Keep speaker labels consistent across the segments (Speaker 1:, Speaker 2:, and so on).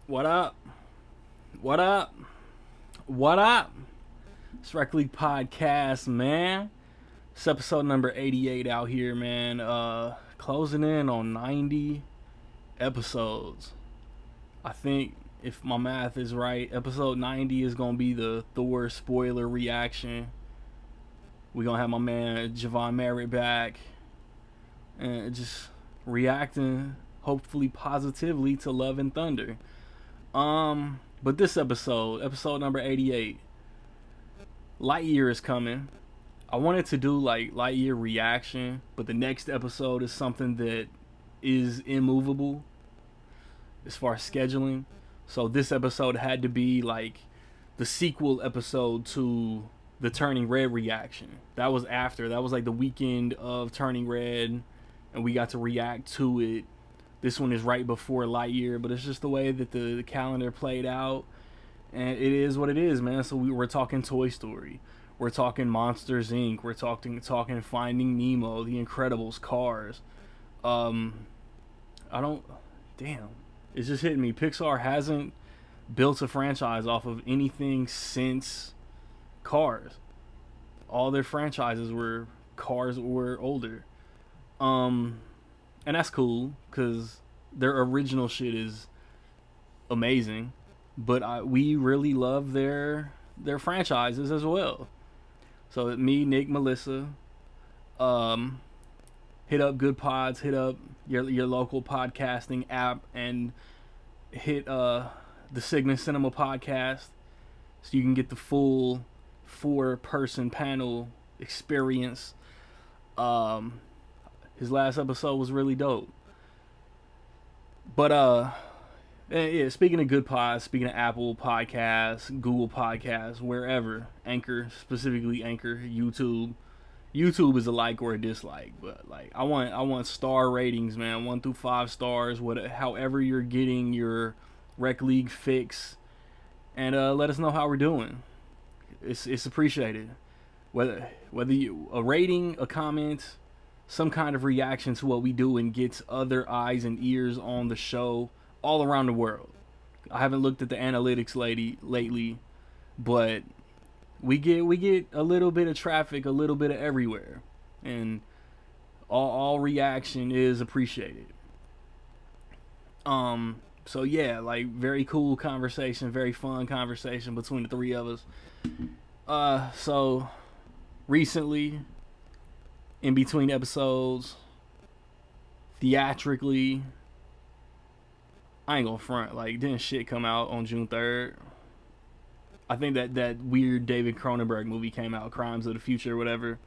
Speaker 1: What up? What up? What up? It's Rec League Podcast, man. It's episode number 88 out here, man. Closing in on 90 episodes. I think if my math is right, episode 90 is gonna be the Thor spoiler reaction. We're gonna have my man Javon Merritt back and just reacting hopefully positively to Love and Thunder. But this episode number 88, Lightyear is coming. I wanted to do like Lightyear reaction, but the next episode is something that is immovable as far as scheduling. So this episode had to be like the sequel episode to the Turning Red reaction. That was after. That was like the weekend of Turning Red, and we got to react to it. This one is right before Lightyear, but it's just the way that the calendar played out, and it is what it is, man. So we're talking Toy Story, we're talking Monsters Inc., we're talking Finding Nemo, The Incredibles, Cars. I don't, damn, it's just hitting me. Pixar hasn't built a franchise off of anything since Cars. All their franchises were Cars or older. And that's cool because their original shit is amazing, but we really love their franchises as well. So me, Nick, Melissa, um, hit up Good Pods, hit up your local podcasting app, and hit the Sigma Cinema podcast, so you can get the full 4-person panel experience. His last episode was really dope. But yeah, speaking of Good Pods, speaking of Apple Podcasts, Google Podcasts, wherever, Anchor, specifically Anchor, YouTube. YouTube is a like or a dislike, but like I want star ratings, man, 1 through 5 stars, however you're getting your Rec League fix, and let us know how we're doing. It's appreciated. Whether you a rating, a comment, some kind of reaction to what we do, and gets other eyes and ears on the show all around the world. I haven't looked at the analytics lately, but we get a little bit of traffic, a little bit of everywhere, and all reaction is appreciated. So yeah, like very cool conversation, very fun conversation between the three of us. So recently, in between episodes, theatrically, I ain't gonna front, like didn't shit come out on June 3rd. I think that weird David Cronenberg movie came out, Crimes of the Future or whatever.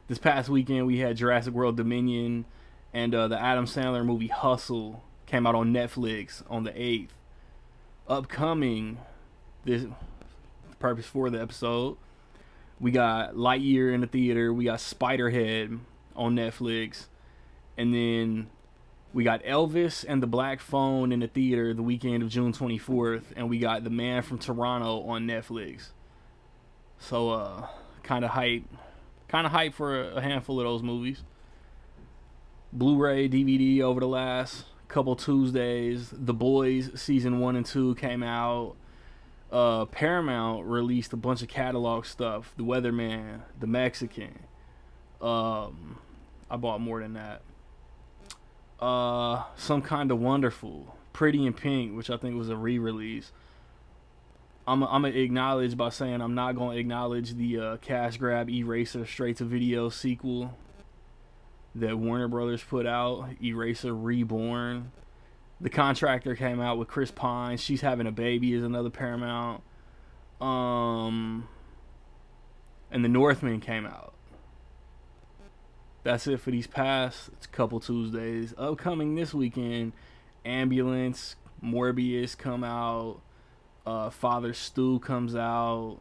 Speaker 1: This past weekend we had Jurassic World Dominion, and the Adam Sandler movie Hustle came out on Netflix on the 8th. Upcoming, this purpose for the episode, we got Lightyear in the theater. We got Spiderhead on Netflix. And then we got Elvis and the Black Phone in the theater the weekend of June 24th. And we got The Man from Toronto on Netflix. So, kind of hype. Kind of hype for a handful of those movies. Blu-ray, DVD over the last couple Tuesdays. The Boys season 1 and 2 came out. Paramount released a bunch of catalog stuff. The Weatherman, The Mexican. I bought more than that. Some Kind of Wonderful, Pretty in Pink, which I think was a re-release. I'm gonna acknowledge by saying I'm not gonna acknowledge the cash grab Eraser straight to video sequel that Warner Brothers put out, Eraser Reborn. The Contractor came out with Chris Pine. She's Having a Baby is another Paramount. And The Northman came out. That's it for these past couple Tuesdays. Upcoming this weekend, Ambulance, Morbius come out. Father Stu comes out.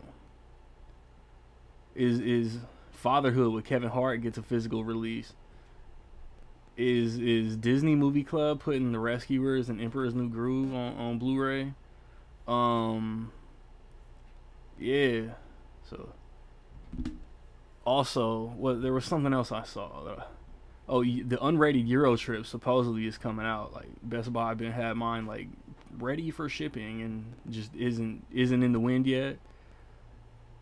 Speaker 1: Is Fatherhood with Kevin Hart gets a physical release. Is Disney Movie Club putting The Rescuers and Emperor's New Groove on Blu-ray? Yeah. So also, there was something else I saw. The unrated Euro trip supposedly is coming out. Like Best Buy been had mine like ready for shipping and just isn't in the wind yet.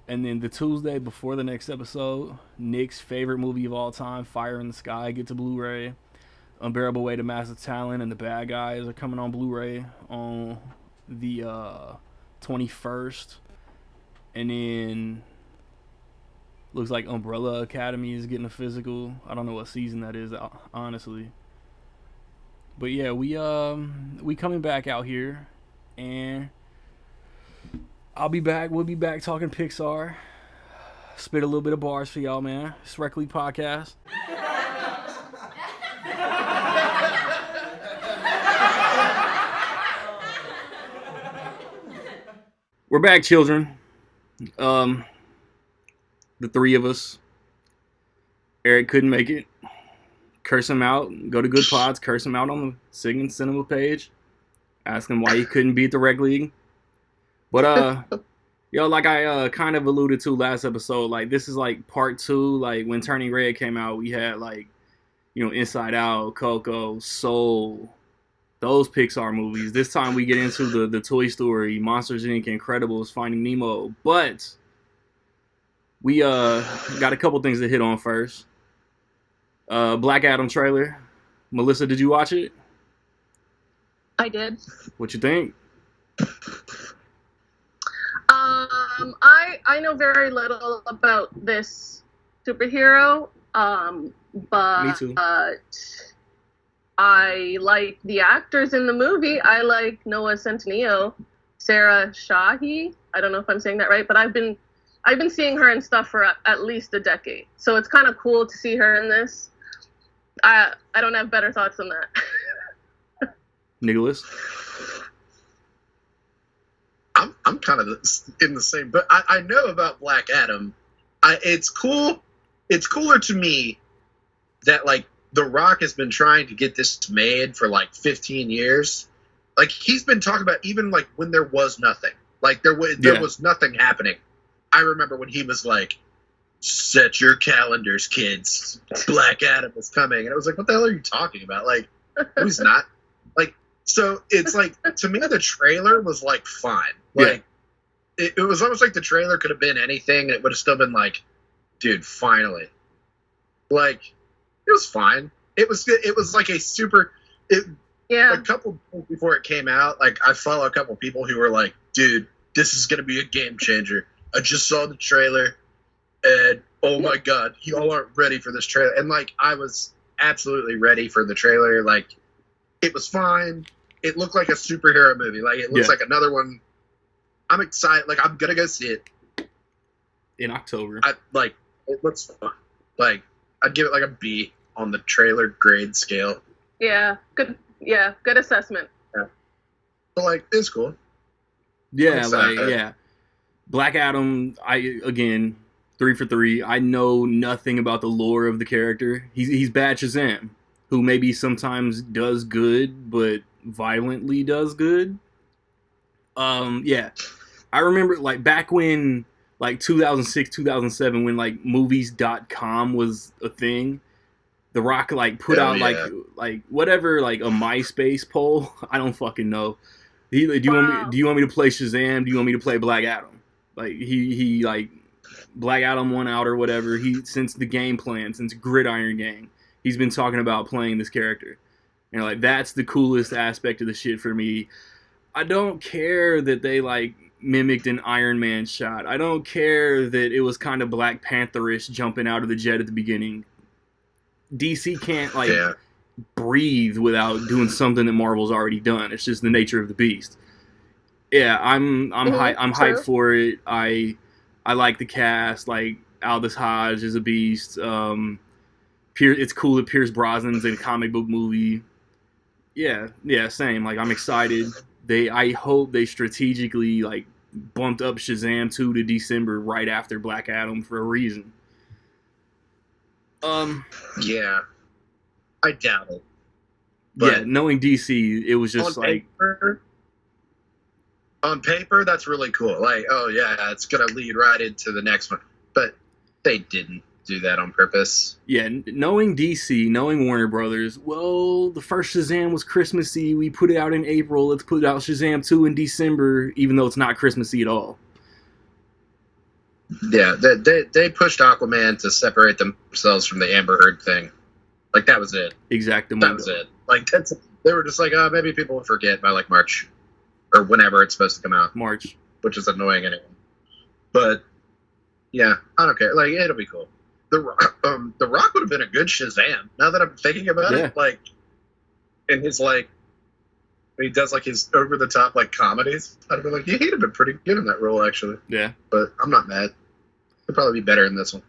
Speaker 1: And then the Tuesday before the next episode, Nick's favorite movie of all time, Fire in the Sky, gets a Blu-ray. Unbearable Weight of Massive Talent and The Bad Guys are coming on Blu-ray on the 21st. And then looks like Umbrella Academy is getting a physical. I don't know what season that is, honestly. But yeah, we coming back out here, and I'll be back. We'll be back talking Pixar. Spit a little bit of bars for y'all, man. It's Rec League Podcast. We're back, children. The three of us. Eric couldn't make it. Curse him out. Go to Good Pods. Curse him out on the Singing Cinema page. Ask him why he couldn't beat the Rec League. But yo, like I kind of alluded to last episode, like this is like part 2. Like when Turning Red came out, we had like, you know, Inside Out, Coco, Soul, those Pixar movies. This time we get into the Toy Story, Monsters Inc., Incredibles, Finding Nemo. But we got a couple things to hit on first. Black Adam trailer. Melissa, did you watch it?
Speaker 2: I did.
Speaker 1: What you think?
Speaker 2: I know very little about this superhero, but
Speaker 1: Me too.
Speaker 2: I like the actors in the movie. I like Noah Centineo, Sarah Shahi. I don't know if I'm saying that right, but I've been seeing her in stuff for at least a decade. So it's kind of cool to see her in this. I don't have better thoughts than that.
Speaker 1: Nicholas?
Speaker 3: I'm kind of in the same, but I know about Black Adam. It's cool. It's cooler to me that like The Rock has been trying to get this made for like 15 years. Like he's been talking about even like when there was nothing. Like there was nothing happening. I remember when he was like, "Set your calendars, kids. Black Adam is coming," and I was like, "What the hell are you talking about?" Like, no, he's not. Like, so it's like to me the trailer was like fine. Like, it was almost like the trailer could have been anything, and it would have still been like, dude, finally. Like, it was fine. It was like a super. A couple days before it came out, like I follow a couple people who were like, "Dude, this is gonna be a game changer. I just saw the trailer, and oh my god, y'all aren't ready for this trailer." And like, I was absolutely ready for the trailer. Like, it was fine. It looked like a superhero movie. Like, it looks like another one. I'm excited. Like, I'm gonna go see it
Speaker 1: in October.
Speaker 3: It looks fun. Like, I'd give it like a B on the trailer grade scale.
Speaker 2: Yeah, good. Yeah, good assessment.
Speaker 3: Yeah, but like, it's cool.
Speaker 1: Yeah, Black Adam. Again, 3 for 3. I know nothing about the lore of the character. He's Bad Shazam, who maybe sometimes does good, but violently does good. I remember like back when like 2006, 2007, when like movies.com was a thing. The Rock like put out like whatever, like a MySpace poll. I don't fucking know. Do you want me to play Shazam? Do you want me to play Black Adam? Like he like Black Adam won out or whatever. He since the game plan, since Gridiron Gang, he's been talking about playing this character. And like that's the coolest aspect of the shit for me. I don't care that they like mimicked an Iron Man shot. I don't care that it was kind of Black Panther-ish jumping out of the jet at the beginning. DC can't like breathe without doing something that Marvel's already done. It's just the nature of the beast. Yeah, I'm hyped for it. I like the cast. Like Aldous Hodge is a beast. It's cool that Pierce Brosnan's in a comic book movie. Yeah, same. Like I'm excited. I hope they strategically like bumped up Shazam 2 to December right after Black Adam for a reason.
Speaker 3: Yeah, I doubt it.
Speaker 1: But knowing DC, it was just
Speaker 3: on paper, that's really cool. Like, oh yeah, it's gonna lead right into the next one, but they didn't. do that on purpose.
Speaker 1: Yeah, knowing DC, knowing Warner Brothers, well, the first Shazam was Christmassy. We put it out in April. Let's put out Shazam 2 in December, even though it's not Christmassy at all.
Speaker 3: Yeah, they pushed Aquaman to separate themselves from the Amber Heard thing. Like, that was it.
Speaker 1: Exactly.
Speaker 3: That was it. Like, they were just like, oh, maybe people will forget by, like, March. Or whenever it's supposed to come out.
Speaker 1: March.
Speaker 3: Which is annoying anyway. But, yeah, I don't care. Like, it'll be cool. The Rock would have been a good Shazam. Now that I'm thinking about it, like, in his, like, when he does, like, his over-the-top, like, comedies, I'd have been like, yeah, he'd have been pretty good in that role, actually.
Speaker 1: Yeah.
Speaker 3: But I'm not mad. He'd probably be better in this one.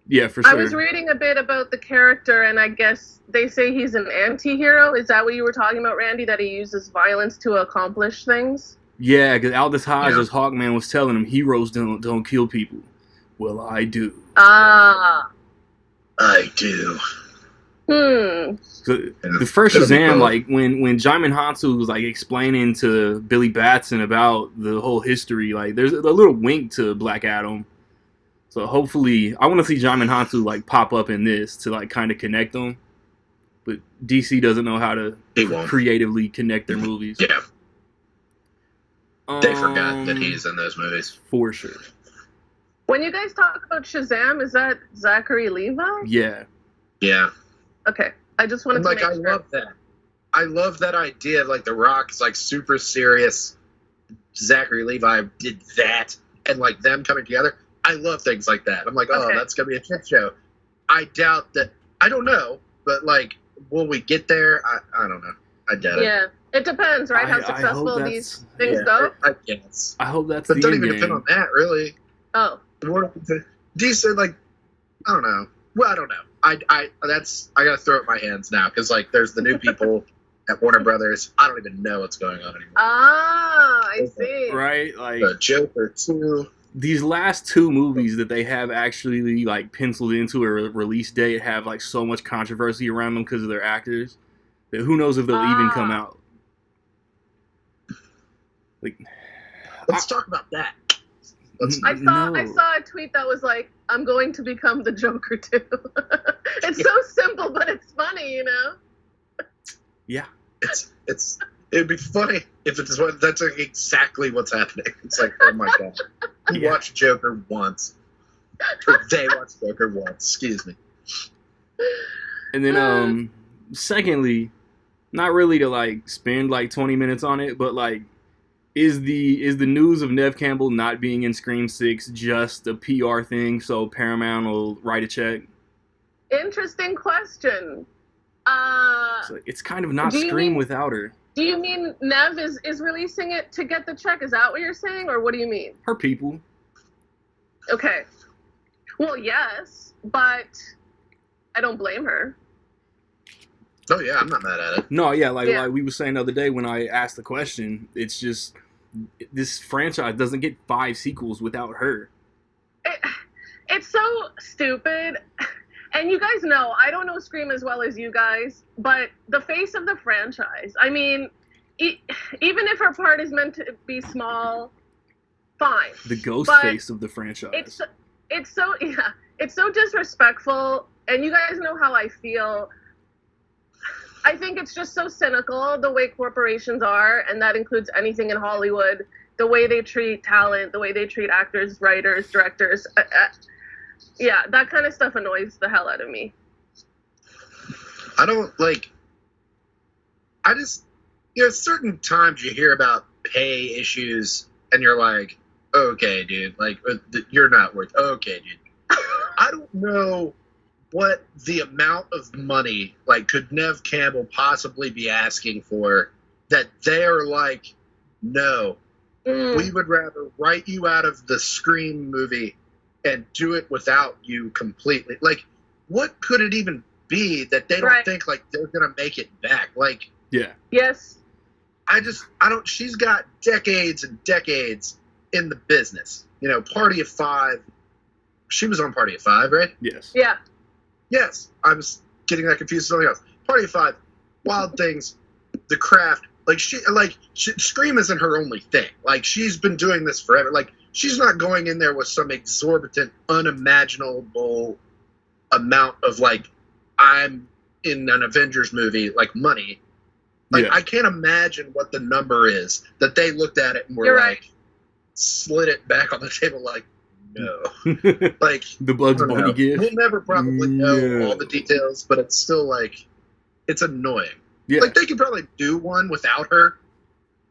Speaker 1: Yeah, for sure.
Speaker 2: I was reading a bit about the character, and I guess they say he's an anti-hero. Is that what you were talking about, Randy, that he uses violence to accomplish things?
Speaker 1: Yeah, because Aldous Hodge, as Hawkman, was telling him, heroes don't kill people. Well, I do.
Speaker 2: Ah.
Speaker 3: I do.
Speaker 1: The first Shazam, like, when Jaimin Hansu was, like, explaining to Billy Batson about the whole history, like, there's a little wink to Black Adam. So hopefully, I want to see Jaimin Hansu, like, pop up in this to, like, kind of connect them. But DC doesn't know how to creatively connect their movies.
Speaker 3: Yeah. They forgot that he's in those movies.
Speaker 1: For sure.
Speaker 2: When you guys talk about Shazam, is that Zachary Levi?
Speaker 1: Yeah.
Speaker 3: Yeah.
Speaker 2: Okay. I just wanted to make sure.
Speaker 3: I love that. I love that idea of, like, The Rock is, like, super serious. Zachary Levi did that. And, like, them coming together. I love things like that. I'm like, oh, that's going to be a shit show. I doubt that. I don't know. But, like, will we get there? I don't know. I doubt it.
Speaker 2: Yeah. It depends, right? How successful these things go?
Speaker 3: I guess.
Speaker 1: I hope that's
Speaker 3: but
Speaker 1: the
Speaker 3: don't
Speaker 1: end
Speaker 3: even
Speaker 1: game.
Speaker 3: depend on that, really.
Speaker 2: Oh.
Speaker 3: Decent, like, I don't know. Well, I don't know. I gotta throw up my hands now because, like, there's the new people at Warner Brothers. I don't even know what's going on anymore.
Speaker 2: Ah, I see.
Speaker 1: Right, like
Speaker 3: the Joker 2.
Speaker 1: These last two movies that they have actually, like, penciled into a release date have, like, so much controversy around them because of their actors that who knows if they'll even come out. Like,
Speaker 3: let's talk about that.
Speaker 2: I saw a tweet that was like, I'm going to become the Joker too. It's so simple, but it's funny, you know?
Speaker 1: Yeah.
Speaker 3: It'd be funny if it's that's like exactly what's happening. It's like, oh my god. You watch Joker once. Or they watch Joker once, excuse me.
Speaker 1: And then secondly, not really to, like, spend, like, 20 minutes on it, but, like, Is the news of Neve Campbell not being in Scream 6 just a PR thing so Paramount will write a check?
Speaker 2: Interesting question.
Speaker 1: It's kind of not Scream without her.
Speaker 2: Do you mean Neve is releasing it to get the check? Is that what you're saying? Or what do you mean?
Speaker 1: Her people.
Speaker 2: Okay. Well, yes, but I don't blame her.
Speaker 3: Oh, yeah, I'm not mad at it.
Speaker 1: No, yeah, like we were saying the other day when I asked the question, it's just this franchise doesn't get 5 sequels without her.
Speaker 2: It's so stupid. And you guys know, I don't know Scream as well as you guys, but the face of the franchise, I mean, even if her part is meant to be small, fine.
Speaker 1: The ghost face of the franchise.
Speaker 2: It's so disrespectful, and you guys know how I feel. I think it's just so cynical, the way corporations are, and that includes anything in Hollywood, the way they treat talent, the way they treat actors, writers, directors. Yeah, that kind of stuff annoys the hell out of me.
Speaker 3: I don't, like, certain times you hear about pay issues, and you're like, okay, dude, like, you're not worth, okay, dude. I don't know what the amount of money, like, could Neve Campbell possibly be asking for that they're like, no, we would rather write you out of the Scream movie and do it without you completely. Like, what could it even be that they don't think, like, they're going to make it back? Like,
Speaker 1: yeah.
Speaker 2: Yes.
Speaker 3: She's got decades and decades in the business. You know, Party of Five. She was on Party of Five, right?
Speaker 1: Yes.
Speaker 2: Yeah.
Speaker 3: Yes, I was getting that confused with something else. Party of Five, Wild Things, The Craft. Like, Scream isn't her only thing. Like, she's been doing this forever. Like, she's not going in there with some exorbitant, unimaginable amount of like I'm in an Avengers movie, like money. Like I can't imagine what the number is that they looked at it and were
Speaker 2: You're
Speaker 3: like
Speaker 2: right.
Speaker 3: slid it back on the table like no. Like
Speaker 1: The Bugs
Speaker 3: I don't
Speaker 1: Bunny
Speaker 3: know.
Speaker 1: gift.
Speaker 3: We'll never probably know
Speaker 1: No.
Speaker 3: all the details, but it's still like it's annoying.
Speaker 1: Yeah.
Speaker 3: Like they could probably do one without her,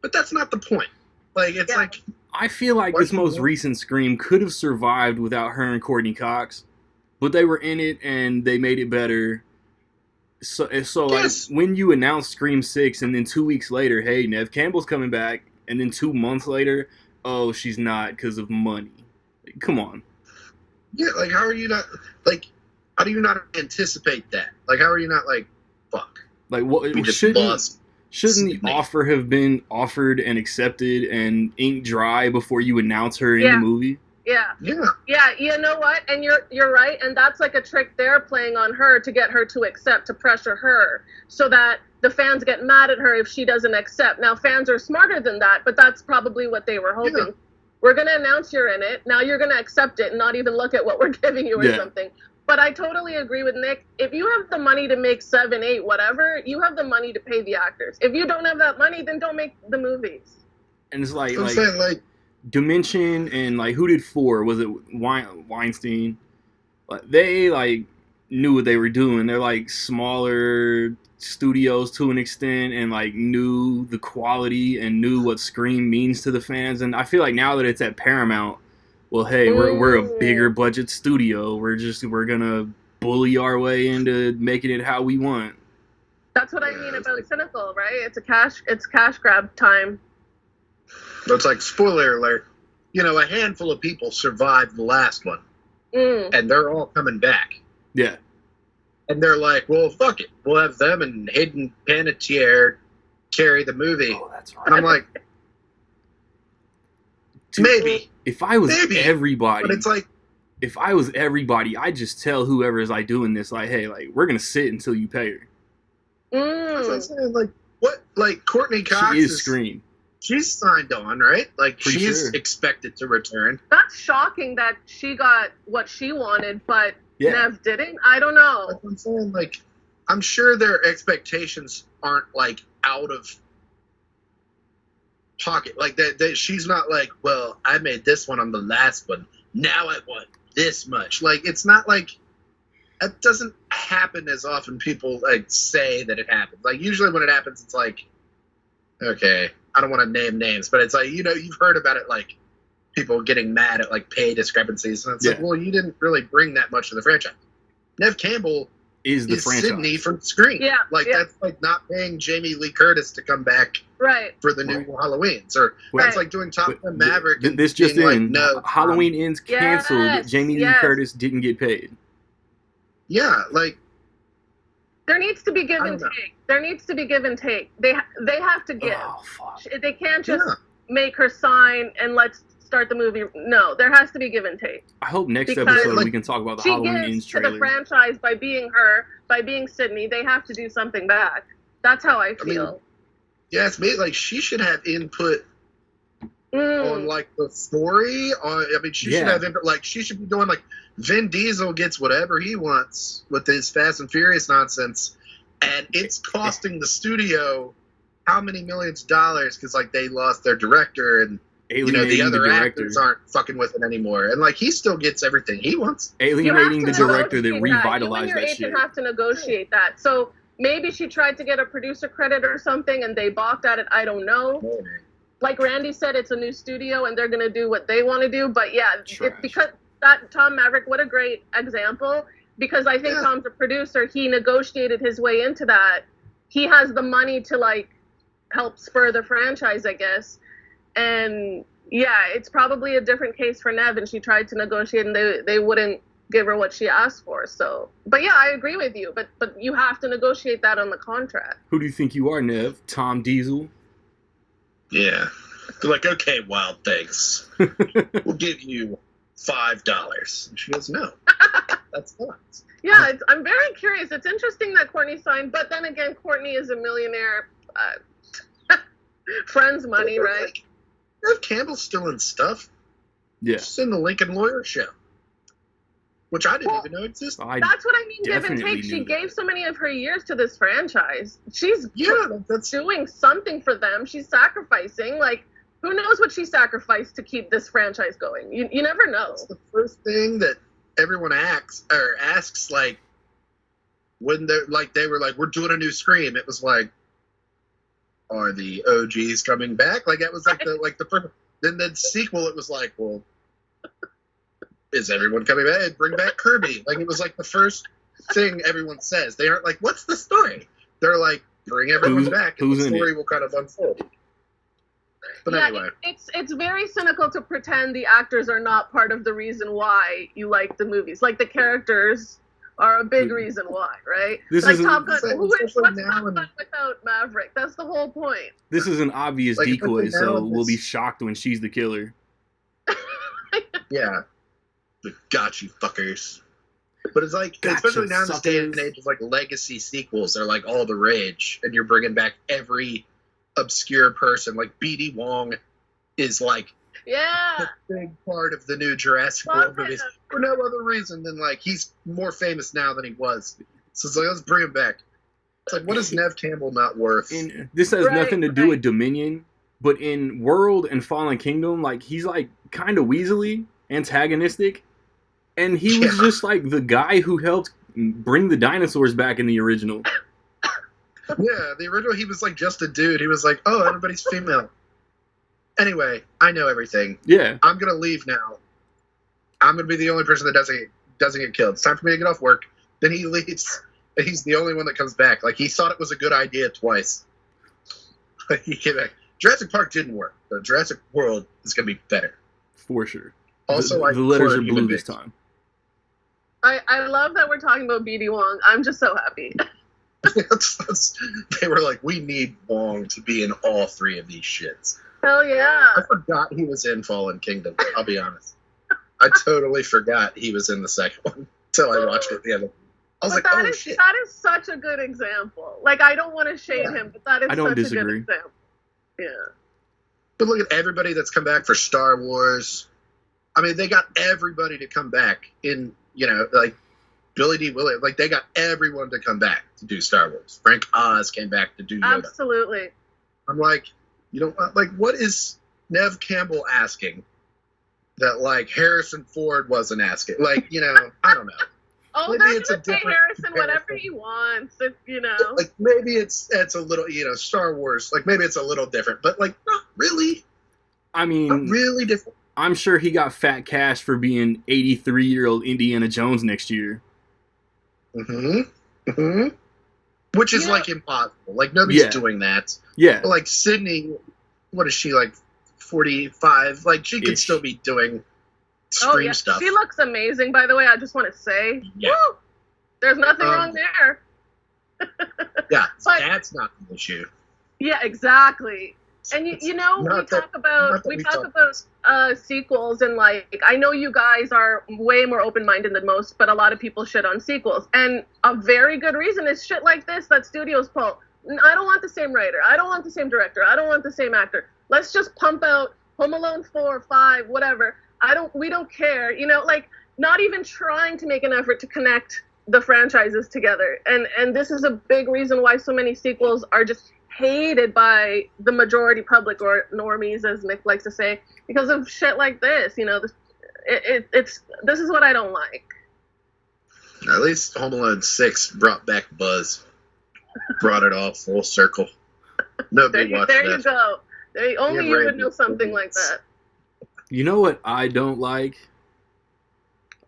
Speaker 3: but that's not the point. Like it's like
Speaker 1: I feel like this most recent Scream could have survived without her and Courtney Cox, but they were in it and they made it better. So
Speaker 3: Yes.
Speaker 1: like when you announce Scream 6 and then 2 weeks later, hey, Nev Campbell's coming back, and then 2 months later, oh, she's not because of money. Like, come on.
Speaker 3: Yeah, like how are you not like? How do you not anticipate that? Like how are you not like fuck?
Speaker 1: Like what?
Speaker 3: We just
Speaker 1: Shouldn't
Speaker 3: lost.
Speaker 1: the
Speaker 3: Sydney.
Speaker 1: offer have been offered and accepted and ink dry before you announce her in the movie?
Speaker 2: Yeah.
Speaker 3: Yeah.
Speaker 2: Yeah, you know what? And you're right, and that's like a trick they're playing on her to get her to accept, to pressure her, so that the fans get mad at her if she doesn't accept. Now, fans are smarter than that, but that's probably what they were hoping.
Speaker 3: Yeah.
Speaker 2: We're going to announce you're in it. Now you're going to accept it and not even look at what we're giving you or something. But I totally agree with Nick. If you have the money to make 7, 8, whatever, you have the money to pay the actors. If you don't have that money, then don't make the movies.
Speaker 1: And it's like
Speaker 3: I'm saying like
Speaker 1: Dimension and like who did 4? Was it Weinstein? Like they like knew what they were doing. They're like smaller studios to an extent, and like knew the quality and knew what Scream means to the fans. And I feel like now that it's at Paramount, well, hey, we're a bigger budget studio. We're gonna bully our way into making it how we want.
Speaker 2: That's what I mean about cynical, right? It's cash grab time.
Speaker 3: it's like spoiler alert. You know, a handful of people survived the last one, and they're all coming back.
Speaker 1: Yeah.
Speaker 3: And they're like, well, fuck it. We'll have them and Hayden Panettiere carry the movie.
Speaker 1: Oh, that's right.
Speaker 3: And I'm like, maybe.
Speaker 1: If I was
Speaker 3: Maybe.
Speaker 1: everybody,
Speaker 3: But it's like,
Speaker 1: if I was everybody, I'd just tell whoever is like doing this, like, hey, like we're gonna sit until you pay her.
Speaker 3: that's what I'm saying. Like, what? Like, Courtney Cox
Speaker 1: She is Scream.
Speaker 3: She's signed on, right? Like,
Speaker 1: For
Speaker 3: she's
Speaker 1: sure.
Speaker 3: expected to return.
Speaker 2: That's shocking that she got what she wanted, but
Speaker 1: Yeah.
Speaker 2: Nev didn't. I don't know.
Speaker 3: That's what I'm saying. Like, I'm sure their expectations aren't, like, out of pocket. Like, that she's not like, well, I made this one on the last one. Now I want this much. Like, it's not like, that doesn't happen as often people, like, say that it happens. Like, usually when it happens, it's like, okay, I don't want to name names, but it's like, you know, you've heard about it, like, people getting mad at, like, pay discrepancies. And it's like, well, you didn't really bring that much to the franchise. Nev Campbell
Speaker 1: is the franchise.
Speaker 3: Sydney from Scream.
Speaker 2: Yeah,
Speaker 3: Like,
Speaker 2: yeah.
Speaker 3: that's like not paying Jamie Lee Curtis to come back
Speaker 2: Right.
Speaker 3: for the new Halloweens. Or that's like doing Top Gun Maverick. and
Speaker 1: This just
Speaker 3: being
Speaker 1: in.
Speaker 3: like, no,
Speaker 1: Halloween Ends canceled.
Speaker 2: Yes,
Speaker 1: Jamie Lee
Speaker 2: yes.
Speaker 1: Curtis didn't get paid.
Speaker 3: Yeah, like,
Speaker 2: There needs to be give
Speaker 3: I
Speaker 2: and
Speaker 3: don't know.
Speaker 2: take. There needs to be give and take. They have to give.
Speaker 1: Oh, fuck.
Speaker 2: They can't just
Speaker 3: Yeah.
Speaker 2: make her sign and let's start the movie. No, there has to be give and take.
Speaker 1: I hope next
Speaker 2: Because,
Speaker 1: episode
Speaker 3: like,
Speaker 1: we can talk about the
Speaker 2: She
Speaker 1: Halloween
Speaker 2: gives
Speaker 1: Ends
Speaker 2: to the
Speaker 1: trailer.
Speaker 2: franchise by being her, by being Sydney. They have to do something back. That's how I feel.
Speaker 3: yeah, it's me. Like, she should have input on, like, the story. I mean, she should have input. Like, she should be doing, like, Vin Diesel gets whatever he wants with his Fast and Furious nonsense, and it's costing the studio how many millions of dollars because, like, they lost their director and, you know, the
Speaker 1: Alienating
Speaker 3: other
Speaker 1: director.
Speaker 3: actors aren't fucking with it anymore. And, like, he still gets everything he wants.
Speaker 1: Alienating the
Speaker 2: You have to
Speaker 1: director that
Speaker 2: negotiate
Speaker 1: revitalized
Speaker 2: You and your
Speaker 1: that
Speaker 2: agent
Speaker 1: shit.
Speaker 2: have to negotiate that. So maybe she tried to get a producer credit or something and they balked at it. I don't know. Like Randy said, it's a new studio and they're going to do what they want to do. But yeah, because that Tom Maverick, what a great example. Because I think Tom's a producer. He negotiated his way into that. He has the money to, like, help spur the franchise, I guess. And yeah, it's probably a different case for Nev, and she tried to negotiate, and they wouldn't give her what she asked for. So, but yeah, I agree with you. But you have to negotiate that on the contract.
Speaker 1: Who do you think you are, Nev? Tom Diesel?
Speaker 3: Yeah. They're like, okay, Wild Things, we'll give you $5. And she goes, no, that's not.
Speaker 2: Yeah, I'm very curious. It's interesting that Courtney signed, but then again, Courtney is a millionaire. Friends money, right?
Speaker 3: Like, Nev Campbell's still in stuff.
Speaker 1: Yeah.
Speaker 3: She's in the Lincoln Lawyer show. which I didn't even know existed.
Speaker 2: That's what I mean, give and take. She gave so many of her years to this franchise. She's
Speaker 3: that's
Speaker 2: doing something for them. She's sacrificing. Like, who knows what she sacrificed to keep this franchise going? You never know.
Speaker 3: It's the first thing that everyone asks, like, when they're like, they were like, we're doing a new Scream. It was like, are the OGs coming back? Like, that was like the first. Then the sequel, it was like, well, is everyone coming back? Bring back Kirby. Like, it was like the first thing everyone says. They aren't like, what's the story? They're like, bring everyone back, and the story will kind of unfold. But anyway.
Speaker 2: It's very cynical to pretend the actors are not part of the reason why you like the movies. Like, the characters are a big reason why, right? Like Top Gun. What's Top Gun without Maverick? That's the whole point.
Speaker 1: This is an obvious decoy, so we'll be shocked when she's the killer.
Speaker 3: Yeah. Got you, fuckers. But it's like, especially now in this day and age, like legacy sequels are like all the rage, and you're bringing back every obscure person. Like B.D. Wong is like the big part of the new Jurassic World movies for no other reason than like he's more famous now than he was. So it's like, let's bring him back. It's like, what is Nev Campbell not worth?
Speaker 1: And this has nothing to do with Dominion, but in World and Fallen Kingdom, like, he's like kind of weaselly, antagonistic. And he was just like the guy who helped bring the dinosaurs back in the original.
Speaker 3: Yeah, the original, he was like just a dude. He was like, oh, everybody's female. Anyway, I know everything.
Speaker 1: Yeah.
Speaker 3: I'm going to leave now. I'm going to be the only person that doesn't get killed. It's time for me to get off work. Then he leaves, and he's the only one that comes back. Like, he thought it was a good idea twice. He came back. Jurassic Park didn't work, but Jurassic World is going to be better.
Speaker 1: For sure.
Speaker 3: Also,
Speaker 1: the letters are blue this time.
Speaker 2: I love that we're talking about B.D. Wong. I'm just so happy.
Speaker 3: They were like, we need Wong to be in all three of these shits.
Speaker 2: Hell yeah.
Speaker 3: I forgot he was in Fallen Kingdom, I'll be honest. I totally forgot he was in the second one until I watched it the other. I was like, oh, shit.
Speaker 2: That is such a good example. Like, I don't want to shade him, but that is such a good example. Yeah.
Speaker 3: But look at everybody that's come back for Star Wars. I mean, they got everybody to come back in, you know, like Billy D. Williams. Like, they got everyone to come back to do Star Wars. Frank Oz came back to do Yoda.
Speaker 2: Absolutely.
Speaker 3: I'm like, you know, like, what is Nev Campbell asking that, like, Harrison Ford wasn't asking? Like, you know, I don't know.
Speaker 2: Oh, maybe it's a different Harrison whatever he wants, you know.
Speaker 3: Like, maybe it's a little, you know, Star Wars. Like, maybe it's a little different, but, like, not really.
Speaker 1: I mean,
Speaker 3: not really different.
Speaker 1: I'm sure he got fat cash for being 83-year-old Indiana Jones next year.
Speaker 3: Mm-hmm. Mm-hmm. Which is, like, impossible. Like, nobody's doing that.
Speaker 1: Yeah.
Speaker 3: But, like, Sydney, what is she, like, 45? Like, she could still be doing Scream stuff.
Speaker 2: She looks amazing, by the way. I just want to say.
Speaker 3: Yeah.
Speaker 2: Woo! There's nothing wrong there.
Speaker 3: Yeah, but that's not the issue.
Speaker 2: Yeah, exactly. And you know, we talk about sequels, and like, I know you guys are way more open-minded than most, but a lot of people shit on sequels, and a very good reason is shit like this that studios pull. I don't want the same writer. I don't want the same director. I don't want the same actor. Let's just pump out Home Alone 4, 5, whatever. We don't care. You know, like, not even trying to make an effort to connect the franchises together. And this is a big reason why so many sequels are just hated by the majority public, or normies, as Nick likes to say, because of shit like this. You know, this is what I don't like.
Speaker 3: At least Home Alone 6 brought back buzz. Brought it all full circle. Nobody watched that.
Speaker 2: There you go. Only you would know something like that.
Speaker 1: You know what I don't like?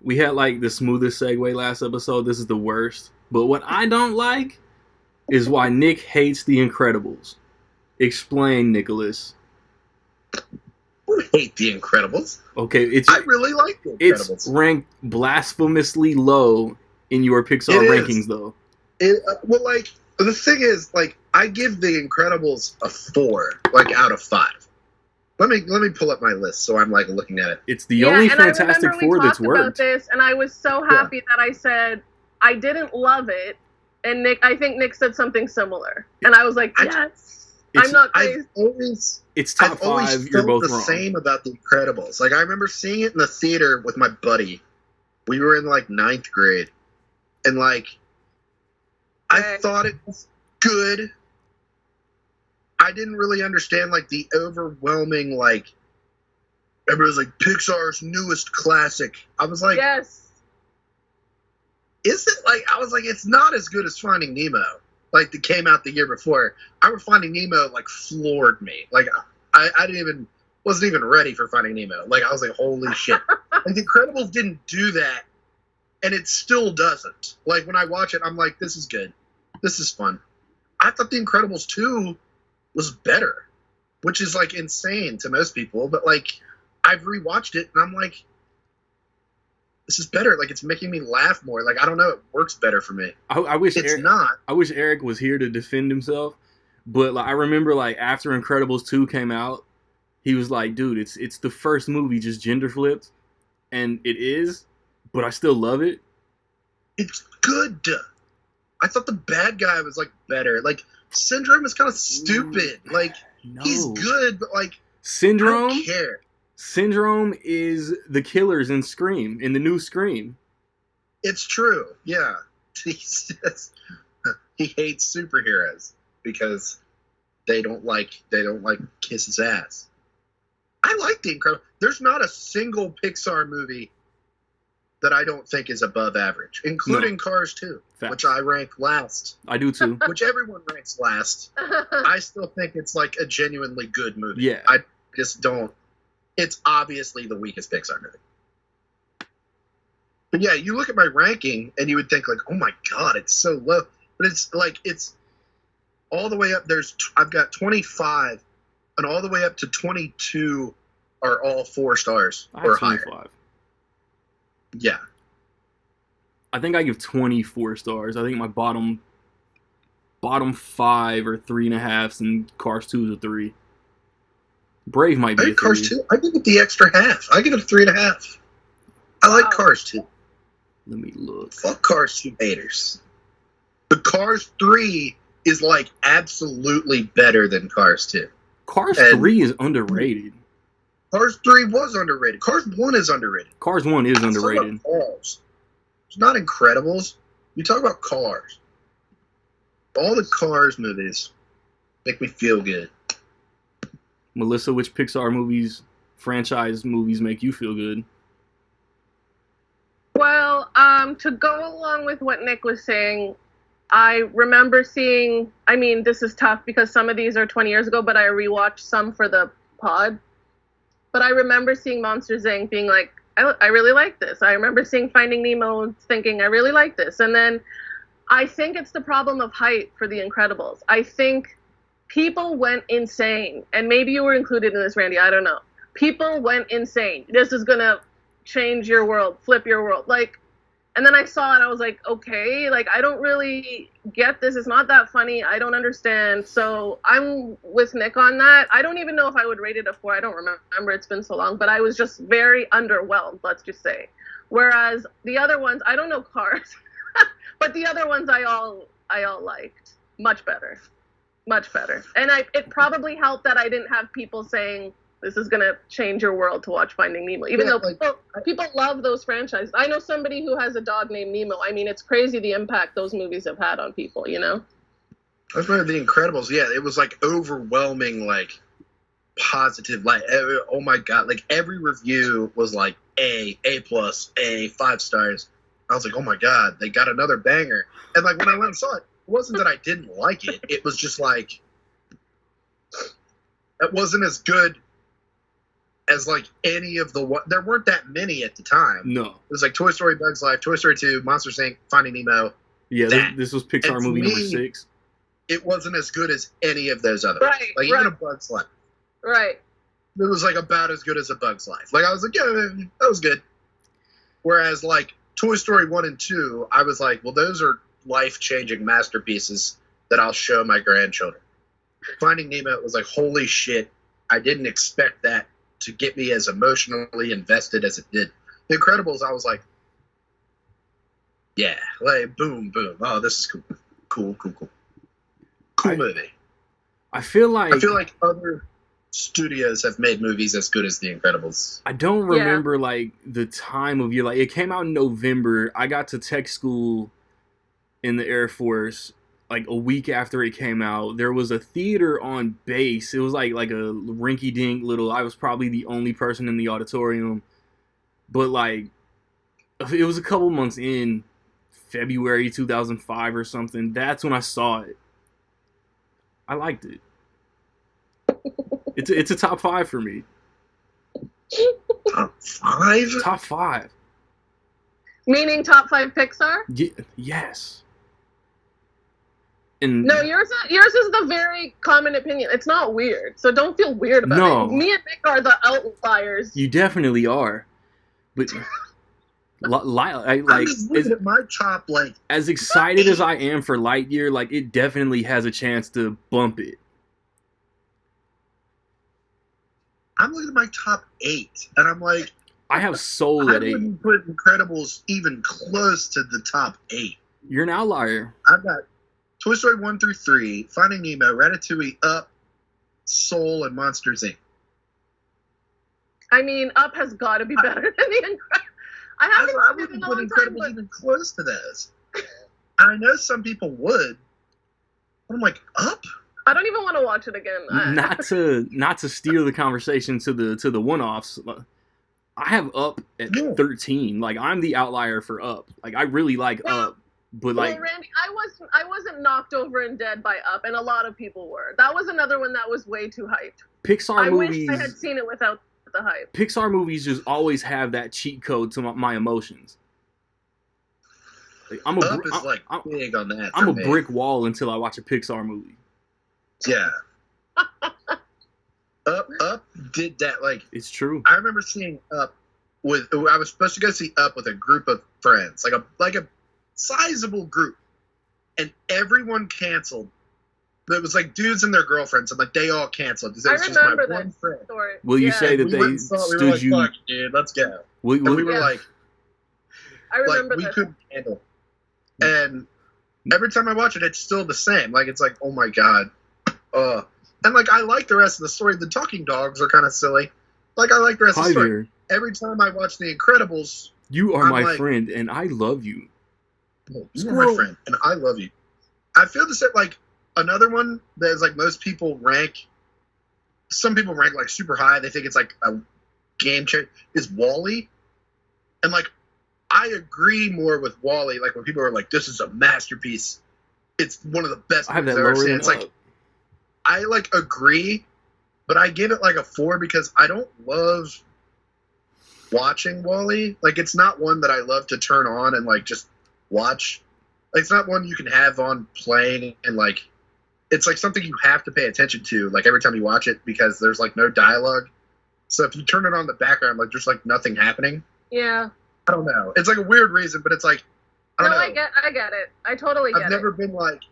Speaker 1: We had like the smoothest segue last episode. This is the worst. But what I don't like is why Nick hates The Incredibles. Explain, Nicholas.
Speaker 3: I hate The Incredibles.
Speaker 1: Okay,
Speaker 3: I really like The Incredibles.
Speaker 1: It's ranked blasphemously low in your Pixar rankings, though.
Speaker 3: Well, like, the thing is, like, I give The Incredibles a 4, like, out of 5. Let me pull up my list so I'm like looking at it.
Speaker 1: It's the only Fantastic Four that's worked.
Speaker 2: About this, and I was so happy that I said I didn't love it, and I think Nick said something similar, and I was like, yes, I'm not crazy.
Speaker 1: It's top 5. You're both wrong.
Speaker 3: Same about The Incredibles. Like, I remember seeing it in the theater with my buddy, We were in like 9th grade, and like I thought it was good. I didn't really understand like the overwhelming like everybody's like Pixar's newest classic. I was like,
Speaker 2: yes.
Speaker 3: Is it like? I was like, it's not as good as Finding Nemo, like that came out the year before. I remember Finding Nemo like floored me. Like I wasn't even ready for Finding Nemo. Like I was like, holy shit! Like The Incredibles didn't do that, and it still doesn't. Like when I watch it, I'm like, this is good, this is fun. I thought The Incredibles 2 was better, which is like insane to most people. But like I've rewatched it, and I'm like, this is better. Like it's making me laugh more. Like I don't know, it works better for me.
Speaker 1: I wish
Speaker 3: It's
Speaker 1: Eric,
Speaker 3: not.
Speaker 1: I wish Eric was here to defend himself, but like I remember like after Incredibles 2 came out, he was like, "Dude, it's the first movie just gender flipped, and it is, but I still love it."
Speaker 3: It's good. I thought the bad guy was like better. Like Syndrome is kind of stupid. Like
Speaker 1: No.
Speaker 3: he's good, but like I
Speaker 1: Syndrome.
Speaker 3: don't care.
Speaker 1: Syndrome is the killers in Scream, in the new Scream.
Speaker 3: It's true. Yeah. He says he hates superheroes because they don't like kiss his ass. I like The Incredible. There's not a single Pixar movie that I don't think is above average, including Cars 2,
Speaker 1: Facts.
Speaker 3: which I rank last,
Speaker 1: I do too.
Speaker 3: which everyone ranks last. I still think it's like a genuinely good movie.
Speaker 1: Yeah.
Speaker 3: I just don't. It's obviously the weakest Pixar movie. But yeah, you look at my ranking and you would think like, oh my god, it's so low. But it's like it's all the way up. I've got 25, and all the way up to 22 are all 4 stars
Speaker 1: I
Speaker 3: or
Speaker 1: have
Speaker 3: higher.
Speaker 1: 25.
Speaker 3: Yeah.
Speaker 1: I think I give 24 stars. I think my bottom 5 are 3.5, and Cars 2 is a 3. Brave might
Speaker 3: I
Speaker 1: be a
Speaker 3: think Cars
Speaker 1: 3.
Speaker 3: 2. I give it the extra half. I give it a 3.5. I like Cars 2.
Speaker 1: Let me look.
Speaker 3: Fuck Cars 2 haters. But Cars 3 is like absolutely better than Cars 2.
Speaker 1: Cars
Speaker 3: And-
Speaker 1: 3 is underrated.
Speaker 3: Cars 3 was underrated. Cars 1 is underrated.
Speaker 1: Cars 1 is
Speaker 3: Let's talk about
Speaker 1: underrated.
Speaker 3: Cars. It's not Incredibles. You talk about Cars. All the Cars movies make me feel good.
Speaker 1: Melissa, which Pixar movies, franchise movies make you feel good?
Speaker 2: Well, to go along with what Nick was saying, I remember seeing, I mean, this is tough because some of these are 20 years ago, but I rewatched some for the pod. But I remember seeing Monsters, Inc. being like, I really like this. I remember seeing Finding Nemo thinking, I really like this. And then I think it's the problem of hype for The Incredibles. I think people went insane. And maybe you were included in this, Randy. I don't know. People went insane. This is going to change your world, flip your world. Like, and then I saw it, I was like, okay, like, I don't really get this. It's not that funny. I don't understand. So I'm with Nick on that. I don't even know if I would rate it a 4. I don't remember. It's been so long. But I was just very underwhelmed, let's just say. Whereas the other ones, I don't know Cars. But the other ones I all liked. Much better. Much better. And it probably helped that I didn't have people saying, this is going to change your world to watch Finding Nemo. Even though people love those franchises. I know somebody who has a dog named Nemo. I mean, it's crazy the impact those movies have had on people, you know?
Speaker 3: I remember The Incredibles. Yeah, it was like overwhelming, like positive. Like, oh my god! Like every review was like A+, A, 5 stars. I was like, oh my god, they got another banger. And like when I went and saw it, it wasn't that I didn't like it. It was just like it wasn't as good as like any of the there weren't that many at the time.
Speaker 1: No.
Speaker 3: It was like Toy Story, Bugs Life, Toy Story 2, Monsters Inc., Finding Nemo.
Speaker 1: Yeah, this was Pixar
Speaker 3: And to
Speaker 1: movie number
Speaker 3: me,
Speaker 1: 6.
Speaker 3: It wasn't as good as any of those others.
Speaker 2: Right,
Speaker 3: Like even a Bug's Life.
Speaker 2: Right.
Speaker 3: It was like about as good as a Bug's Life. Like I was like, yeah, that was good. Whereas like Toy Story 1 and 2, I was like, well, those are life-changing masterpieces that I'll show my grandchildren. Finding Nemo was like, holy shit, I didn't expect that to get me as emotionally invested as it did. The Incredibles, I was like, yeah, like boom, boom. Oh, this is cool. Cool
Speaker 1: I-
Speaker 3: movie.
Speaker 1: I feel like
Speaker 3: other studios have made movies as good as The Incredibles.
Speaker 1: I don't remember like the time of year. Like it came out in November. I got to tech school in the Air Force like a week after it came out. There was a theater on base. It was like a rinky-dink little. I was probably the only person in the auditorium, but like it was a couple months in, February 2005 or something. That's when I saw it. I liked it. It's a top 5 for me.
Speaker 3: Top 5?
Speaker 1: Top 5.
Speaker 2: Meaning top 5 Pixar?
Speaker 1: Yes. And
Speaker 2: no, yours is the very common opinion. It's not weird, so don't feel weird about it. Me and Nick are the outliers.
Speaker 1: You definitely are, but
Speaker 3: I'm just looking at my top like.
Speaker 1: As excited as I am for Lightyear, like it definitely has a chance to bump it.
Speaker 3: I'm looking at my top 8, and I'm like,
Speaker 1: I have Soul at 8.
Speaker 3: I wouldn't put Incredibles even close to the top 8.
Speaker 1: You're an outlier.
Speaker 3: I've got Toy Story 1 through 3, Finding Nemo, Ratatouille, Up, Soul, and Monsters, Inc.
Speaker 2: I mean, Up has got to be better than the Incredibles. I
Speaker 3: wouldn't put Incredibles even close to those. I know some people would, but I'm like, Up?
Speaker 2: I don't even want to watch it again.
Speaker 1: Not to steer the conversation to the one-offs. I have Up at 13. Like I'm the outlier for Up. Like I really like Up, but like
Speaker 2: Randy, I wasn't knocked over and dead by Up, and a lot of people were. That was another one that was way too hyped.
Speaker 1: Pixar movies.
Speaker 2: I wish I had seen it without the hype.
Speaker 1: Pixar movies just always have that cheat code to my emotions. Like, I'm
Speaker 3: big on that.
Speaker 1: I'm a brick wall until I watch a Pixar movie.
Speaker 3: Yeah. Up did that. Like
Speaker 1: it's true.
Speaker 3: I remember seeing Up I was supposed to go see Up with a group of friends, like a sizable group, and everyone canceled. It was like dudes and their girlfriends, and like they all canceled because it was just my one friend.
Speaker 2: Story.
Speaker 1: Will you say that they stood
Speaker 3: we were like,
Speaker 1: you?
Speaker 3: Fuck, dude, let's go. We were like,
Speaker 2: I remember
Speaker 3: we couldn't handle it. And every time I watch it, it's still the same. Like it's like, oh my god. And like I like the rest of the story. The talking dogs are kind of silly. Like I like the rest of the story. Every time I watch The Incredibles,
Speaker 1: you are my friend, and I love you.
Speaker 3: You are my friend, and I love you. I feel the same. Like another one that is like most people rank. Some people rank like super high. They think it's like a game changer. Is WALL-E, and like I agree more with WALL-E. Like when people are like, "This is a masterpiece," it's one of the best movies I've ever seen. It's like I like agree, but I give it like a 4 because I don't love watching WALL-E. Like it's not one that I love to turn on and like just watch. Like it's not one you can have on playing and like it's like something you have to pay attention to like every time you watch it because there's like no dialogue. So if you turn it on the background, like there's like nothing happening.
Speaker 2: Yeah.
Speaker 3: I don't know. It's like a weird reason, but it's like I don't know.
Speaker 2: I get it. I totally get it.
Speaker 3: I've never been like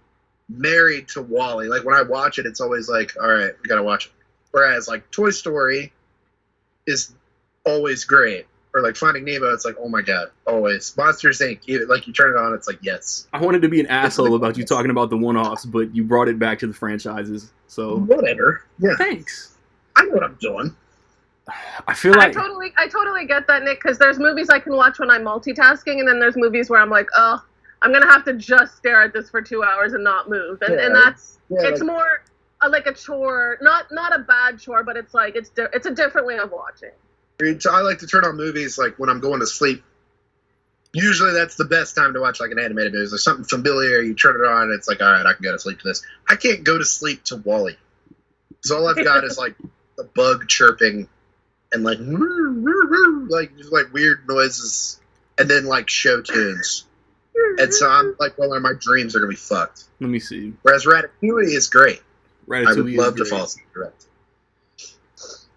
Speaker 3: married to WALL-E. Like when I watch it, it's always like, all right, we gotta watch it. Whereas like Toy Story is always great. Or like Finding Nemo, it's like, oh my god, always. Monsters Inc. Like you turn it on, it's like, yes.
Speaker 1: I wanted to be an asshole about you talking about the one-offs, but you brought it back to the franchises. So
Speaker 3: whatever. Yeah.
Speaker 1: Thanks.
Speaker 3: I know what I'm doing.
Speaker 1: I feel like
Speaker 2: I totally get that, Nick, because there's movies I can watch when I'm multitasking, and then there's movies where I'm like, oh, I'm gonna have to just stare at this for 2 hours and not move, and that's it's like, more like a chore, not a bad chore, but it's like it's a different way of watching.
Speaker 3: I like to turn on movies like when I'm going to sleep. Usually that's the best time to watch like an animated movie. There's something familiar, you turn it on, and it's like, all right, I can go to sleep to this. I can't go to sleep to WALL-E because all I've got is like the bug chirping and like just like weird noises, and then like show tunes. And so I'm like, well, my dreams are gonna be fucked.
Speaker 1: Let me see.
Speaker 3: Whereas Ratatouille is great.
Speaker 1: Ratatouille
Speaker 3: I would love to fall asleep direct.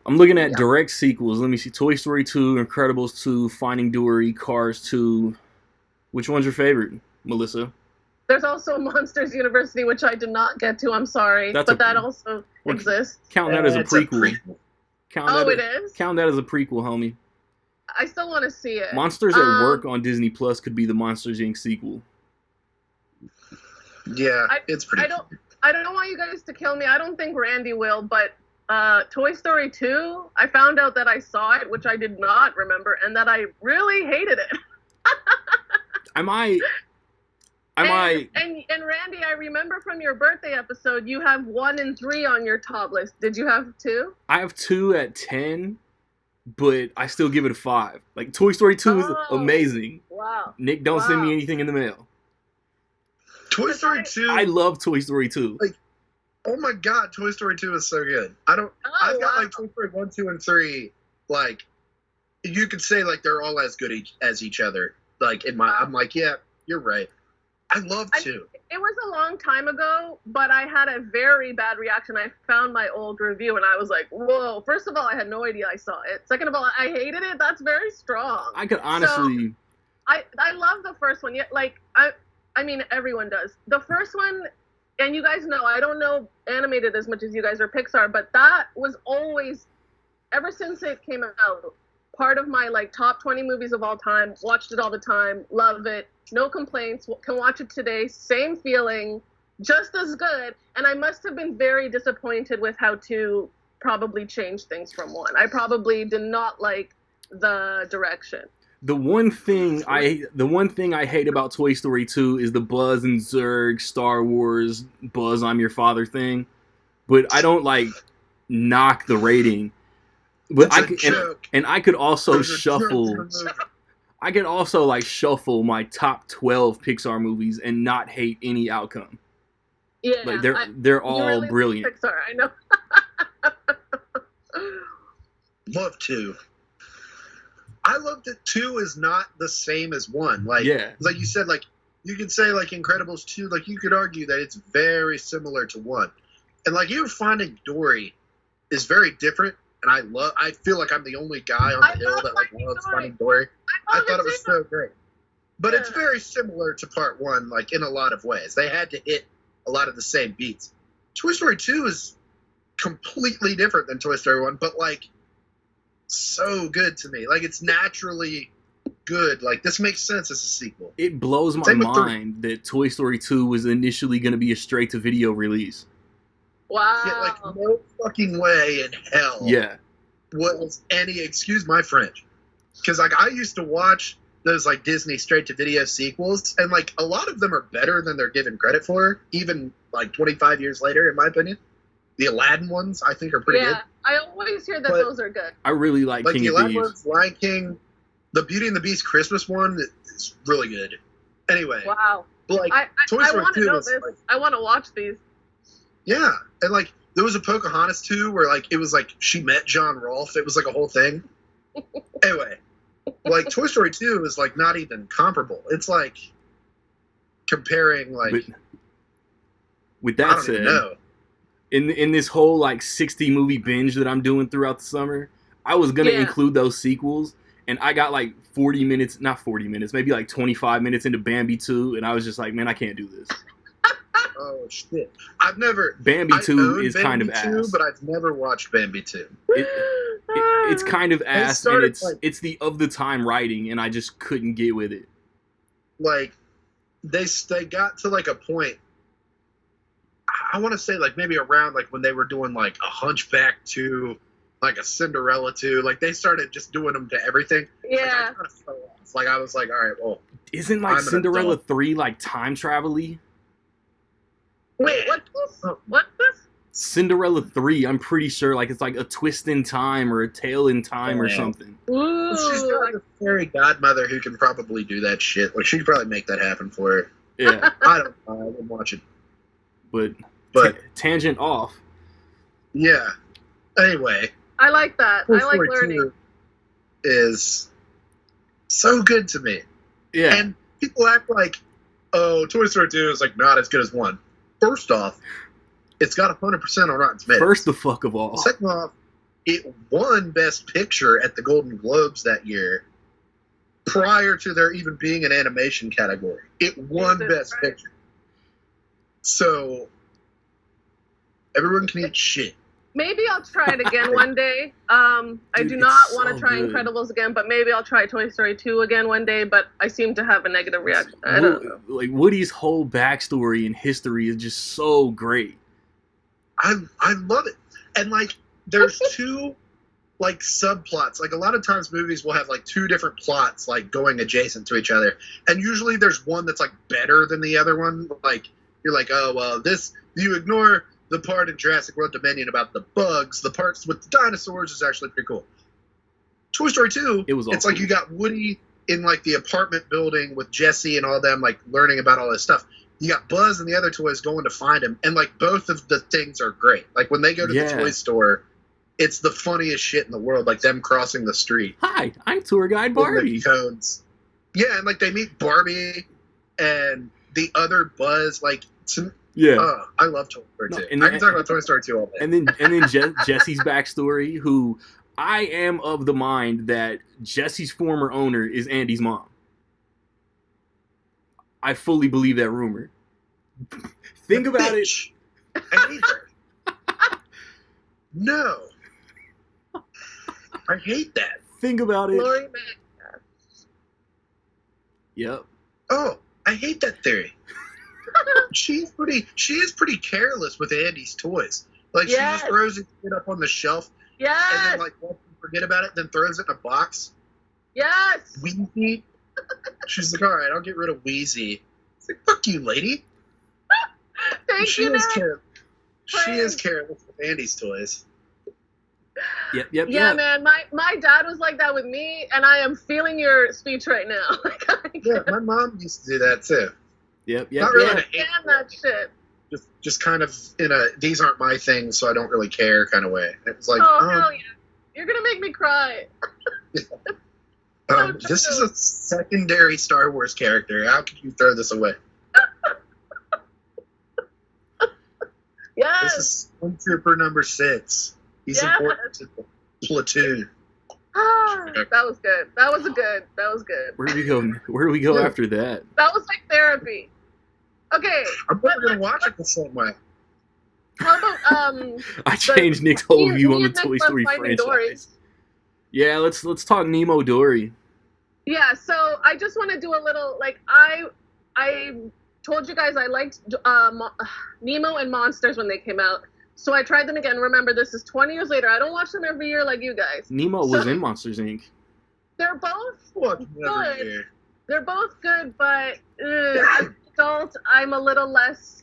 Speaker 1: I'm looking at direct sequels. Let me see. Toy Story 2, Incredibles 2, Finding Dory, Cars 2. Which one's your favorite, Melissa?
Speaker 2: There's also Monsters University, which I did not get to. I'm sorry, but that also exists.
Speaker 1: Count that as a prequel.
Speaker 2: It is?
Speaker 1: Count that as a prequel, homie.
Speaker 2: I still want to see it.
Speaker 1: Monsters at Work on Disney Plus could be the Monsters Inc. sequel.
Speaker 3: Yeah, it's pretty.
Speaker 2: I don't want you guys to kill me. I don't think Randy will, but Toy Story 2, I found out that I saw it, which I did not remember, and that I really hated it.
Speaker 1: Am I?
Speaker 2: And Randy, I remember from your birthday episode, you have 1 and 3 on your top list. Did you have 2?
Speaker 1: I have 2 at 10, but I still give it a 5. Like, Toy Story 2 is amazing.
Speaker 2: Wow.
Speaker 1: Nick, don't send me anything in the mail.
Speaker 3: Toy Story 2.
Speaker 1: I love Toy Story 2.
Speaker 3: Like, oh my god, Toy Story 2 is so good. I've got like Toy Story 1, 2, and 3. Like, you could say like they're all as good as each other. Like I'm like, yeah, you're right. I love 2.
Speaker 2: It was a long time ago, but I had a very bad reaction. I found my old review and I was like, whoa. First of all, I had no idea I saw it. Second of all, I hated it. That's very strong.
Speaker 1: I could honestly...
Speaker 2: So, I love the first one. Yet, like, I mean, everyone does. The first one, and you guys know, I don't know animated as much as you guys or Pixar, but that was always, ever since it came out, part of my, like, top 20 movies of all time. Watched it all the time. Love it. No complaints. Can watch it today. Same feeling. Just as good. And I must have been very disappointed with how 2 probably changed things from 1. I probably did not like the direction.
Speaker 1: The one thing I hate about Toy Story 2 is the Buzz and Zurg Star Wars Buzz I'm Your Father thing. But I don't like knock the rating. But I could also shuffle. I could also like shuffle my top 12 Pixar movies and not hate any outcome.
Speaker 2: Yeah,
Speaker 1: like they're all
Speaker 2: really
Speaker 1: brilliant.
Speaker 2: Pixar, I know.
Speaker 3: Love 2. I love that 2 is not the same as 1. Like, like you said, like you could say like Incredibles 2. Like you could argue that it's very similar to 1, and like even Finding Dory is very different. And I feel like I'm the only guy on the hill that like loves Finding Dory. I thought it was so great. But it's very similar to part 1, like in a lot of ways. They had to hit a lot of the same beats. Toy Story 2 is completely different than Toy Story 1, but like so good to me. Like it's naturally good. Like this makes sense as a sequel.
Speaker 1: It blows my mind that Toy Story 2 was initially going to be a straight-to-video release.
Speaker 2: Wow.
Speaker 3: Yeah, like no fucking way in hell.
Speaker 1: Yeah.
Speaker 3: Was any, excuse my French, because like I used to watch those like Disney straight-to-video sequels, and like a lot of them are better than they're given credit for, even like 25 years later, in my opinion. The Aladdin ones, I think, are pretty good.
Speaker 2: Yeah, I always hear that those are good.
Speaker 1: I really like King
Speaker 3: the
Speaker 1: of
Speaker 3: Aladdin
Speaker 1: Thieves.
Speaker 3: ones, Lion King, the Beauty and the Beast Christmas one is really good. Anyway.
Speaker 2: Wow.
Speaker 3: But like,
Speaker 2: Toy Story 2 know this. Like, I want to watch these.
Speaker 3: Yeah, and like there was a Pocahontas 2 where like it was like she met John Rolfe. It was like a whole thing. Anyway, like Toy Story 2 is like not even comparable. It's like comparing like.
Speaker 1: With that said, in this whole like 60 movie binge that I'm doing throughout the summer, I was gonna include those sequels, and I got like 40 minutes, not 40 minutes, maybe like 25 minutes into Bambi 2, and I was just like, man, I can't do this.
Speaker 3: Oh shit! I've never.
Speaker 1: Bambi 2 is kind of ass,
Speaker 3: but I've never watched Bambi 2.
Speaker 1: It's kind of ass, and it's the of the time writing, and I just couldn't get with it.
Speaker 3: Like they got to like a point. I want to say like maybe around like when they were doing like a Hunchback 2, like a Cinderella 2, like they started just doing them to everything.
Speaker 2: Yeah.
Speaker 3: Like, I kind of fell off. Like I was like, all right, well.
Speaker 1: Isn't like Cinderella 3 like time travel-y?
Speaker 2: Wait, what's this?
Speaker 1: Cinderella 3, I'm pretty sure like it's like a twist in time or a tale in time or something.
Speaker 2: Ooh,
Speaker 3: she's got a fairy godmother who can probably do that shit. Like she could probably make that happen for her.
Speaker 1: Yeah.
Speaker 3: I don't know. I wouldn't watch it.
Speaker 1: But tangent off.
Speaker 3: Yeah. Anyway.
Speaker 2: I like that. I like learning.
Speaker 3: Is so good to me.
Speaker 1: Yeah.
Speaker 3: And people act like, oh, Toy Story 2 is like not as good as 1. First off, it's got 100% on Rotten Tomatoes.
Speaker 1: First the fuck of all.
Speaker 3: Second off, it won Best Picture at the Golden Globes that year, prior to there even being an animation category. It won Best Picture. So, everyone can eat shit.
Speaker 2: Maybe I'll try it again one day. I do not want to try Incredibles again, but maybe I'll try Toy Story 2 again one day, but I seem to have a negative reaction. I don't know.
Speaker 1: Like, Woody's whole backstory and history is just so great.
Speaker 3: I love it. And, like, there's two like subplots. Like a lot of times movies will have like two different plots like going adjacent to each other. And usually there's one that's like better than the other one. Like you're like, oh well, this you ignore the part in Jurassic World Dominion about the bugs, the parts with the dinosaurs is actually pretty cool. Toy Story 2, it's like you got Woody in like the apartment building with Jesse and all them like learning about all this stuff. You got Buzz and the other toys going to find him, and like both of the things are great. Like when they go to the toy store, it's the funniest shit in the world. Like them crossing the street.
Speaker 1: Hi, I'm tour guide Barbie.
Speaker 3: Cones. Yeah, and like they meet Barbie and the other Buzz. Like, I love Toy Story 2. I can talk about Toy Story 2 all day.
Speaker 1: And then Jesse's backstory, who I am of the mind that Jesse's former owner is Andy's mom. I fully believe that rumor. Think about it.
Speaker 3: I hate her. No. I hate that.
Speaker 1: Think about it.
Speaker 2: Lori
Speaker 1: Yep.
Speaker 3: Oh, I hate that theory. She is pretty careless with Andy's toys. Like she just throws it up on the shelf.
Speaker 2: Yes.
Speaker 3: And then like forget about it, then throws it in a box.
Speaker 2: Yes.
Speaker 3: Wheezy. She's like, all right, I'll get rid of Wheezy. It's like, fuck you, lady.
Speaker 2: Thank you.
Speaker 3: She is careless with Andy's toys.
Speaker 1: Yep.
Speaker 2: Yeah, man. My dad was like that with me, and I am feeling your speech right now.
Speaker 3: Yeah, my mom used to do that too.
Speaker 1: Yep.
Speaker 3: Not really.
Speaker 2: Damn that shit.
Speaker 3: Just kind of in a these aren't my things, so I don't really care kind of way. It was like,
Speaker 2: hell yeah, you're gonna make me cry.
Speaker 3: This is a secondary Star Wars character. How could you throw this away?
Speaker 2: Yes.
Speaker 3: This is Stormtrooper number 6. He's important to the platoon.
Speaker 2: That was good. That was good.
Speaker 1: Where do we go after that?
Speaker 2: That was like therapy. Okay.
Speaker 3: I'm never gonna watch it the same way.
Speaker 2: How about
Speaker 1: I changed Nick's whole view on the
Speaker 2: Nick
Speaker 1: Toy Story franchise.
Speaker 2: Dory.
Speaker 1: Yeah, let's talk Nemo Dory.
Speaker 2: Yeah, so I just want to do a little like I told you guys I liked Nemo and Monsters when they came out. So I tried them again. Remember, this is 20 years later. I don't watch them every year like you guys.
Speaker 1: Nemo was in Monsters, Inc.
Speaker 2: They're both
Speaker 3: good.
Speaker 2: They're both good, but as an adult, I'm a little less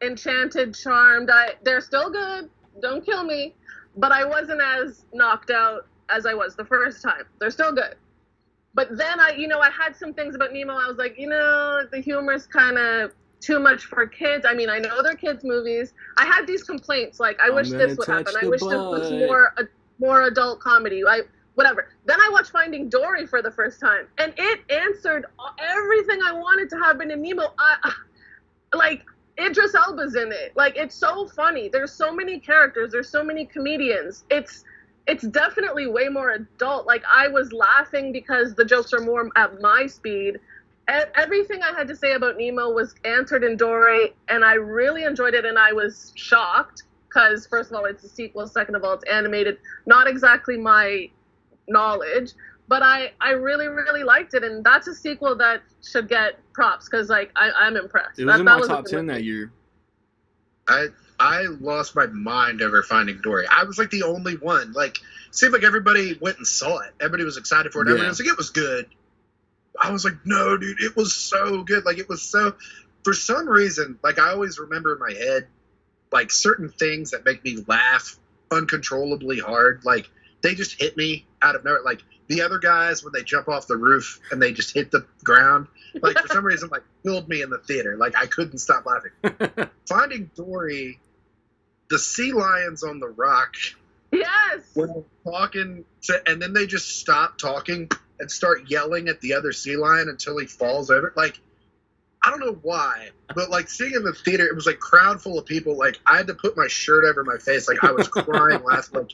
Speaker 2: enchanted, charmed. They're still good. Don't kill me. But I wasn't as knocked out as I was the first time. They're still good. But then I had some things about Nemo. I was like, the humor's kind of too much for kids. I mean, I know they're kids' movies. I had these complaints, like, I wish this would happen. I wish this was more adult comedy. Whatever. Then I watched Finding Dory for the first time, and it answered everything I wanted to happen in Nemo. Like, Idris Elba's in it. Like, it's so funny. There's so many characters. There's so many comedians. It's definitely way more adult. Like, I was laughing because the jokes are more at my speed. Everything I had to say about Nemo was answered in Dory, and I really enjoyed it, and I was shocked because, first of all, it's a sequel. Second of all, it's animated. Not exactly my knowledge, but I really, really liked it, and that's a sequel that should get props because, like, I'm impressed.
Speaker 1: It was in my top 10 that year.
Speaker 3: I lost my mind over Finding Dory. I was, like, the only one. Like, it seemed like everybody went and saw it. Everybody was excited for it. Everybody was like, it was good. I was like, no, dude, it was so good. Like, it was so, for some reason, like, I always remember in my head, like, certain things that make me laugh uncontrollably hard. Like, they just hit me out of nowhere. Like, the other guys, when they jump off the roof and they just hit the ground, like, for some reason, like, killed me in the theater. Like, I couldn't stop laughing. Finding Dory, the sea lions on the rock.
Speaker 2: Yes.
Speaker 3: When they're talking and then they just stop talking and start yelling at the other sea lion until he falls over. Like, I don't know why, but, like, seeing in the theater, it was, like, crowd full of people. Like, I had to put my shirt over my face. Like, I was crying, laughing. Like,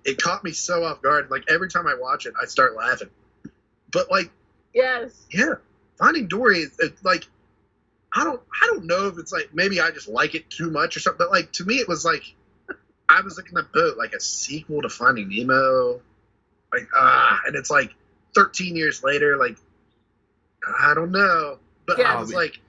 Speaker 3: it caught me so off guard. Like, every time I watch it, I start laughing. But, like,
Speaker 2: yes.
Speaker 3: Yeah. Finding Dory, like, I don't know if it's, like, maybe I just like it too much or something. But, like, to me, it was, like, I was looking at the boat, like, a sequel to Finding Nemo. Like, and it's, like, 13 years later, like, I don't know. But I was like,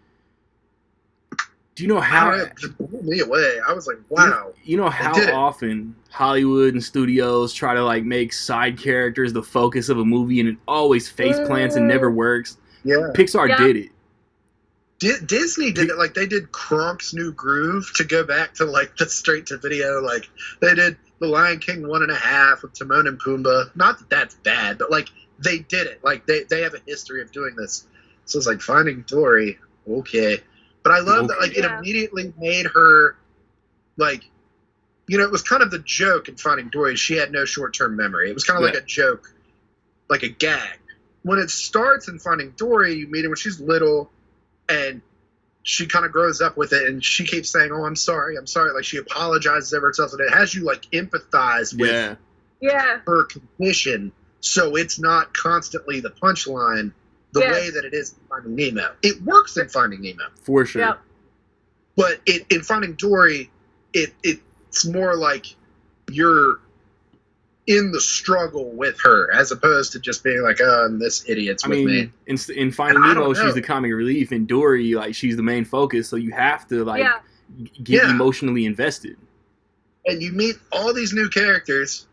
Speaker 1: Do you know
Speaker 3: I
Speaker 1: how?
Speaker 3: don't know, it just blew me away. I was like, wow.
Speaker 1: You know
Speaker 3: They
Speaker 1: how
Speaker 3: did it.
Speaker 1: often Hollywood and studios try to like make side characters the focus of a movie, and it always face plants and never works.
Speaker 3: Yeah.
Speaker 1: Pixar
Speaker 2: Yeah.
Speaker 1: did it.
Speaker 3: Disney did it. Like, they did Kronk's New Groove to go back to, like, the straight-to-video. Like, they did The Lion King 1.5 with Timon and Pumbaa. Not that that's bad, but, like, they did it. Like, they have a history of doing this. So it's like, Finding Dory, okay. But I love that, like, it immediately made her, like, you know, it was kind of the joke in Finding Dory. She had no short-term memory. It was kind of like a joke, like a gag. When it starts in Finding Dory, you meet her when she's little, and she kind of grows up with it, and she keeps saying, "Oh, I'm sorry." Like, she apologizes every herself, and it has you like empathize with her condition, so it's not constantly the punchline the way that it is in Finding Nemo. It works in Finding Nemo
Speaker 1: For sure.
Speaker 2: Yeah.
Speaker 3: but in Finding Dory, it's more like you're in the struggle with her, as opposed to just being like, "Oh, and this idiot's with me."
Speaker 1: In Finding Nemo, she's the comic relief. In Dory, like, she's the main focus, so you have to like get emotionally invested.
Speaker 3: And you meet all these new characters,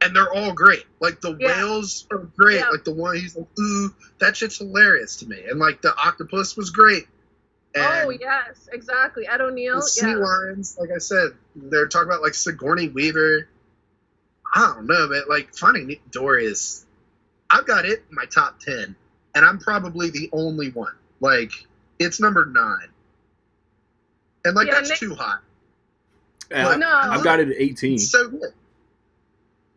Speaker 3: and they're all great. Like, the whales are great.
Speaker 2: Yeah.
Speaker 3: Like, the one, he's like, "Ooh, that shit's hilarious to me." And like, the octopus was great. And
Speaker 2: Oh yes, exactly. Ed O'Neill.
Speaker 3: the sea lions, like I said, they're talking about like Sigourney Weaver. I don't know, man. Like, Finding Dory is, I've got it in my top 10, and I'm probably the only one. Like, it's number 9, and like that's too hot.
Speaker 1: No, I've got it at 18.
Speaker 3: It's so good.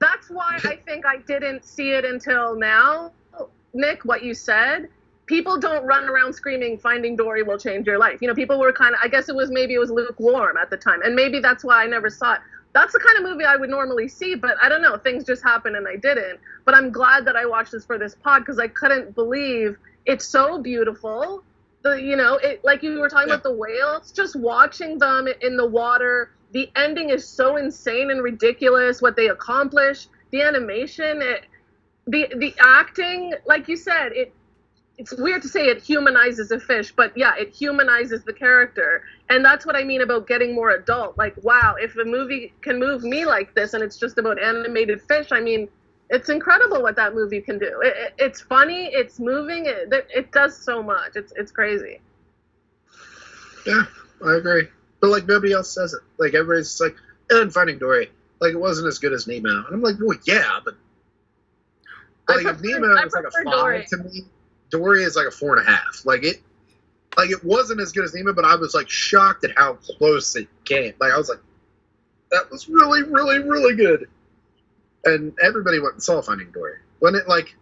Speaker 2: That's why I think I didn't see it until now, Nick. What you said. People don't run around screaming, "Finding Dory will change your life." You know, people were kind of, I guess maybe it was lukewarm at the time, and maybe that's why I never saw it. That's the kind of movie I would normally see, but I don't know. Things just happened and I didn't. But I'm glad that I watched this for this pod, because I couldn't believe it's so beautiful. Like you were talking about the whales, just watching them in the water. The ending is so insane and ridiculous. What they accomplish, the animation, the acting, like you said, it's weird to say it humanizes a fish, but yeah, it humanizes the character. And that's what I mean about getting more adult. Like, wow, if a movie can move me like this and it's just about animated fish, I mean, it's incredible what that movie can do. It's funny, it's moving, it does so much. It's crazy.
Speaker 3: Yeah, I agree. But like, nobody else says it. Like, everybody's just like, "And Finding Dory, like, it wasn't as good as Nemo." And I'm like, well, yeah, but like, if Nemo is like a 5
Speaker 2: Dory
Speaker 3: to me, Dory is like a 4.5. Like, it wasn't as good as Nemo, but I was like shocked at how close it came. Like, I was like, that was really, really, really good. And everybody went and saw Finding Dory. Wasn't it like,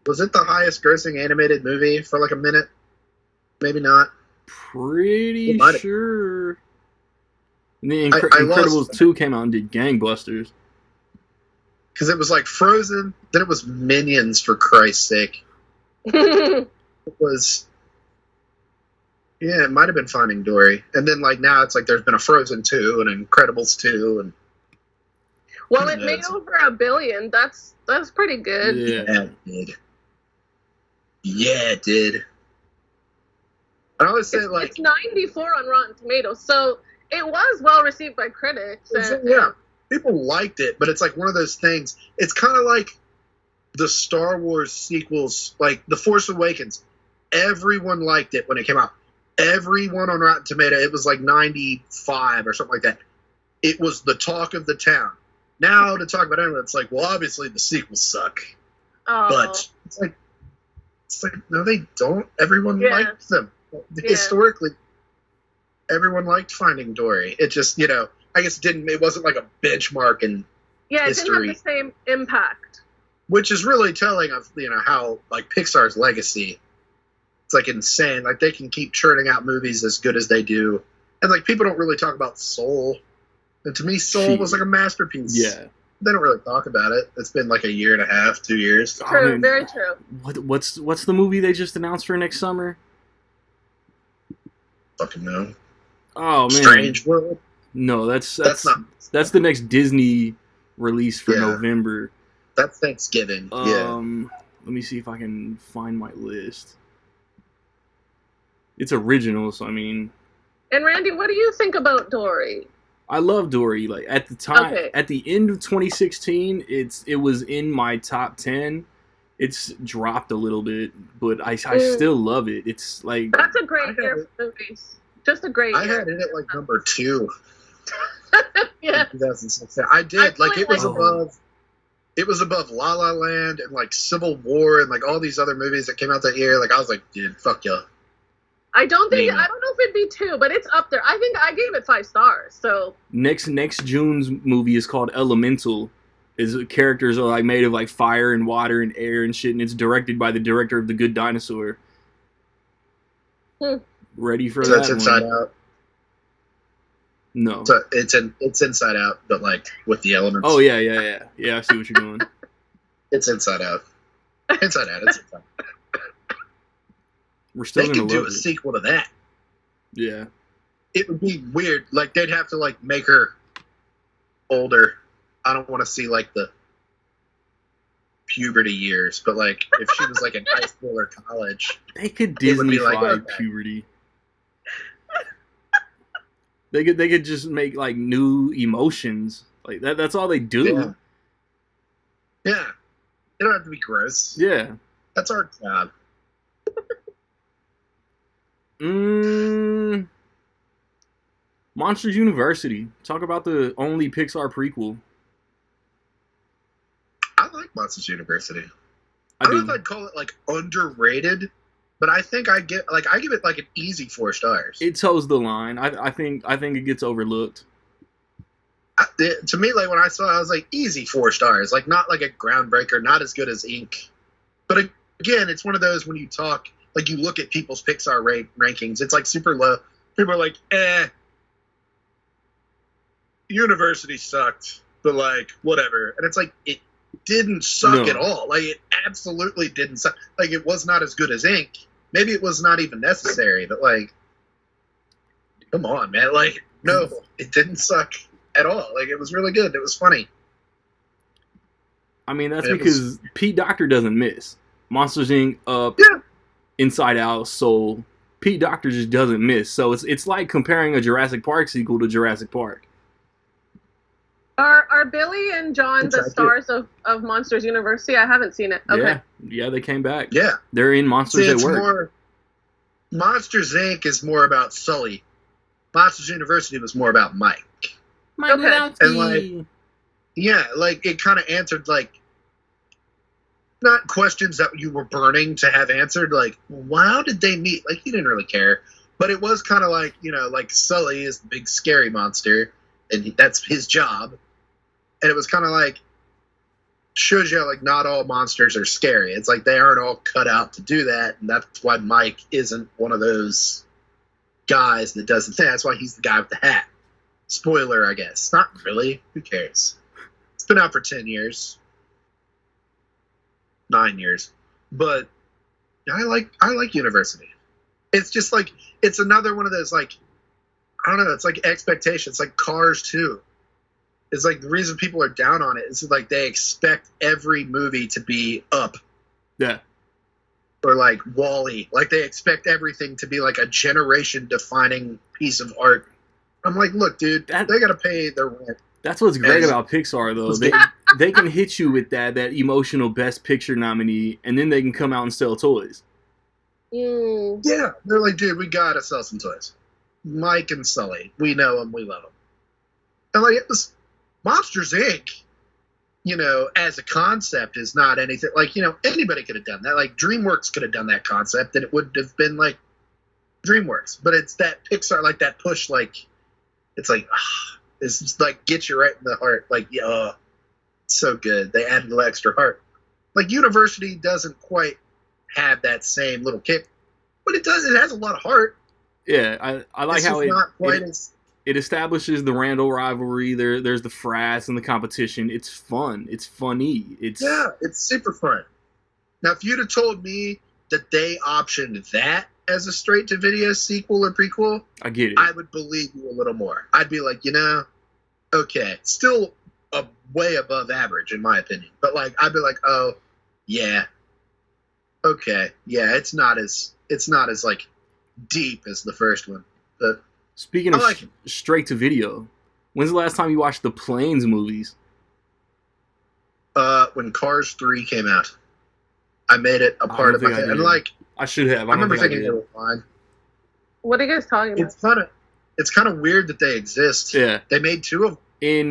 Speaker 3: was it the highest grossing animated movie for like a minute? Maybe not.
Speaker 1: Pretty sure. And the
Speaker 3: I
Speaker 1: Incredibles 2 came out and did gangbusters.
Speaker 3: Because it was like Frozen, then it was Minions, for Christ's sake. It was, it might have been Finding Dory. And then like now it's like there's been a Frozen 2 and Incredibles 2. And
Speaker 2: well, it made over $1 billion. That's pretty good.
Speaker 1: Yeah,
Speaker 3: it did. Yeah, it did. I always say
Speaker 2: it's 94 on Rotten Tomatoes, so it was well received by critics.
Speaker 3: Yeah, people liked it, but it's like one of those things. It's kind of like the Star Wars sequels, like The Force Awakens. Everyone liked it when it came out. Everyone on Rotten Tomato, it was like 95 or something like that. It was the talk of the town. Now to talk about it, it's like, well, obviously the sequels suck.
Speaker 2: Oh.
Speaker 3: But it's like no, they don't. Everyone liked them. Historically, everyone liked Finding Dory. It just, I guess it wasn't like a benchmark in history.
Speaker 2: It didn't have the same impact.
Speaker 3: Which is really telling of, how, like, Pixar's legacy, it's, like, insane. Like, they can keep churning out movies as good as they do. And, like, people don't really talk about Soul. And to me, Soul was, like, a masterpiece.
Speaker 1: Yeah.
Speaker 3: They don't really talk about it. It's been, like, a year and a half, 2 years.
Speaker 2: True, very true.
Speaker 1: What's the movie they just announced for next summer?
Speaker 3: Fucking no.
Speaker 1: Oh, man.
Speaker 3: Strange World?
Speaker 1: No, that's the next Disney release for November.
Speaker 3: That's Thanksgiving.
Speaker 1: Let me see if I can find my list. It's original, so I mean,
Speaker 2: And Randy, what do you think about Dory?
Speaker 1: I love Dory. Like at the time,
Speaker 2: Okay.
Speaker 1: at the end of 2016, it was in my top 10. It's dropped a little bit, but I still love it. It's like
Speaker 2: That's a great year for movies. Just a great
Speaker 3: I
Speaker 2: year.
Speaker 3: had it at like number 2
Speaker 2: Yeah.
Speaker 3: in 2016. I did. Like it was
Speaker 1: like-
Speaker 3: above. It was above La La Land and like Civil War and like all these other movies that came out that year. Like I was like, dude, fuck y'all.
Speaker 2: I don't
Speaker 3: Maybe.
Speaker 2: know if it'd be 2, but it's up there. I think I gave it 5 stars. So
Speaker 1: next June's movie is called Elemental. Is characters are like made of like fire and water and air and shit, and it's directed by the director of The Good Dinosaur. Ready for
Speaker 3: So
Speaker 1: that?
Speaker 3: it's Inside
Speaker 1: one?
Speaker 3: Out.
Speaker 1: No.
Speaker 3: So it's Inside Out, but like with the elements.
Speaker 1: Oh yeah. I see what you're doing.
Speaker 3: It's Inside Out. Inside Out. It's Inside Out.
Speaker 1: We're still
Speaker 3: They
Speaker 1: gonna
Speaker 3: could do
Speaker 1: love
Speaker 3: a
Speaker 1: it.
Speaker 3: sequel to that.
Speaker 1: Yeah.
Speaker 3: It would be weird. Like they'd have to like make her older. I don't want to see like the puberty years, but like if she was like in high school or college,
Speaker 1: They could
Speaker 3: It would be
Speaker 1: Disney-fy
Speaker 3: like, okay.
Speaker 1: puberty. They could just make like new emotions. Like that's all they do.
Speaker 3: yeah, it don't have to be gross.
Speaker 1: Yeah.
Speaker 3: That's our job.
Speaker 1: Monsters University. Talk about the only Pixar prequel.
Speaker 3: I like Monsters University.
Speaker 1: I
Speaker 3: don't know if
Speaker 1: do.
Speaker 3: I'd call it like underrated, but I think I give it like an easy 4 stars.
Speaker 1: It toes the line. I think it gets overlooked.
Speaker 3: To me, like when I saw it, I was like easy 4 stars. Like not like a groundbreaker, not as good as Ink. But again, it's one of those when you talk, like you look at people's Pixar rankings, it's like super low. People are like, University sucked, but like whatever. And it's like it didn't suck at all. Like it absolutely didn't suck. Like it was not as good as Ink. Maybe it was not even necessary, but like, come on, man. Like no, it didn't suck at all. Like it was really good. It was funny.
Speaker 1: I mean, that's
Speaker 3: It
Speaker 1: because Pete Docter doesn't miss. Monsters Inc. Up,
Speaker 3: Yeah.
Speaker 1: Inside Out, Soul. Pete Docter just doesn't miss. So it's like comparing a Jurassic Park sequel to Jurassic Park.
Speaker 2: Are Billy and John the
Speaker 3: Exactly.
Speaker 2: stars of Monsters University? I haven't seen it. Okay.
Speaker 1: Yeah, they came back.
Speaker 3: Yeah.
Speaker 1: They're in Monsters
Speaker 3: See,
Speaker 1: at
Speaker 3: it's
Speaker 1: Work.
Speaker 3: more Monsters Inc. is more about Sully. Monsters University was more about Mike.
Speaker 1: Mike
Speaker 2: Okay.
Speaker 1: Wazowski.
Speaker 3: And, like, Yeah, like it kind of answered like not questions that you were burning to have answered. Like, well, how did they meet? Like, you didn't really care, but it was kind of like like Sully is the big scary monster, and that's his job. And it was kind of like shows you like not all monsters are scary. It's like they aren't all cut out to do that, and that's why Mike isn't one of those guys that doesn't think. That's why he's the guy with the hat. Spoiler, I guess. Not really. Who cares? It's been out for 10 years. 9 years. But I like University. It's just like it's another one of those like I don't know, it's like expectations. It's like Cars 2. It's like the reason people are down on it is like they expect every movie to be up.
Speaker 1: Yeah.
Speaker 3: Or like Wall-E. Like they expect everything to be like a generation defining piece of art. I'm like, look, dude, they gotta pay their rent.
Speaker 1: That's what's great
Speaker 3: As-
Speaker 1: about Pixar, though. They can hit you with that emotional Best Picture nominee, and then they can come out and sell toys.
Speaker 2: Mm.
Speaker 3: Yeah, they're like, dude, we gotta sell some toys. Mike and Sully, we know them, we love them. And like, it was Monsters Inc. As a concept is not anything like anybody could have done that. Like DreamWorks could have done that concept, and it would have been like DreamWorks. But it's that Pixar, like that push, like it's like it's just like gets you right in the heart. Like it's so good. They added a little extra heart. Like University doesn't quite have that same little kick, but it does. It has a lot of heart.
Speaker 1: Yeah, I like
Speaker 3: It's
Speaker 1: how
Speaker 3: just not quite as
Speaker 1: it establishes the Randall rivalry. There's the frats and the competition. It's fun. It's funny. It's
Speaker 3: super fun. Now, if you'd have told me that they optioned that as a straight-to-video sequel or prequel,
Speaker 1: I get it.
Speaker 3: I would believe you a little more. I'd be like, okay, still way above average in my opinion, but like I'd be like, oh, yeah, okay, yeah, it's not as like deep as the first one, but
Speaker 1: Speaking of
Speaker 3: I like it.
Speaker 1: straight to video, when's the last time you watched the Planes movies?
Speaker 3: When Cars 3 came out, I made it a part of my thing. And like,
Speaker 1: I should have.
Speaker 3: I remember thinking they were fine.
Speaker 2: What are you guys talking about?
Speaker 3: It's kind of weird that they exist.
Speaker 1: Yeah.
Speaker 3: They made 2 of them.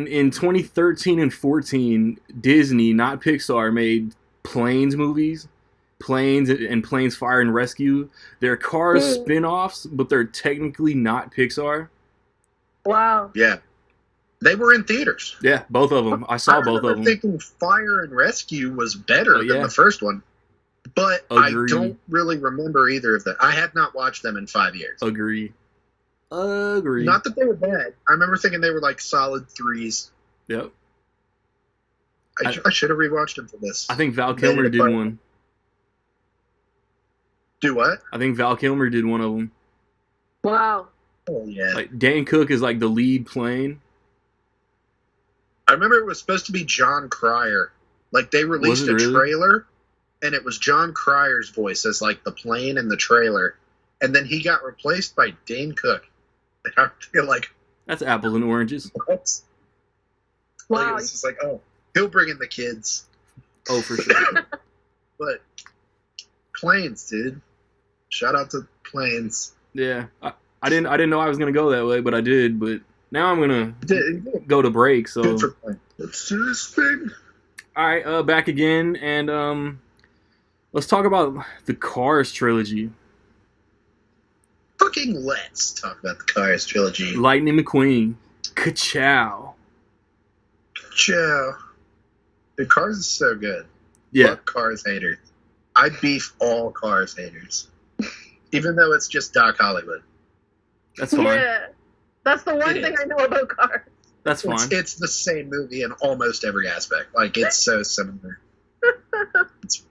Speaker 1: In 2013 and 14, Disney, not Pixar, made Planes movies. Planes and Planes Fire and Rescue. They're Cars spin-offs, but they're technically not Pixar.
Speaker 2: Wow.
Speaker 3: Yeah. They were in theaters.
Speaker 1: Yeah, both of them. I saw both of them.
Speaker 3: I remember thinking Fire and Rescue was better than the first one. But
Speaker 1: Agreed.
Speaker 3: I don't really remember either of them. I had not watched them in 5 years.
Speaker 1: Agree.
Speaker 3: Not that they were bad. I remember thinking they were like solid 3s.
Speaker 1: Yep.
Speaker 3: I should have rewatched them for this.
Speaker 1: I think Val Kilmer did one.
Speaker 3: Do what?
Speaker 1: I think Val Kilmer did one of them.
Speaker 2: Wow.
Speaker 3: Oh, yeah.
Speaker 1: Like, Dan Cook is like the lead plane.
Speaker 3: I remember it was supposed to be John Cryer. Like, they released a trailer, and it was John Cryer's voice as, like, the plane in the trailer. And then he got replaced by Dane Cook. And I feel like...
Speaker 1: That's apples and oranges.
Speaker 3: What?
Speaker 2: Wow.
Speaker 3: Like, it was just like, oh, he'll bring in the kids.
Speaker 1: Oh, for sure.
Speaker 3: But, Planes, dude. Shout out to Planes.
Speaker 1: Yeah. I didn't know I was going to go that way, but I did. But now I'm going to go to break. So
Speaker 3: let's do this thing.
Speaker 1: All right, back again. And let's talk about the Cars trilogy.
Speaker 3: Fucking let's talk about the Cars trilogy.
Speaker 1: Lightning McQueen. Ka-chow.
Speaker 3: Ciao. The Cars is so good.
Speaker 1: Yeah.
Speaker 3: Fuck Cars haters. I beef all Cars haters. Even though it's just Doc Hollywood.
Speaker 1: That's fine.
Speaker 2: Yeah. That's the one thing I know about Cars.
Speaker 1: That's fine.
Speaker 3: It's the same movie in almost every aspect. Like, it's so similar.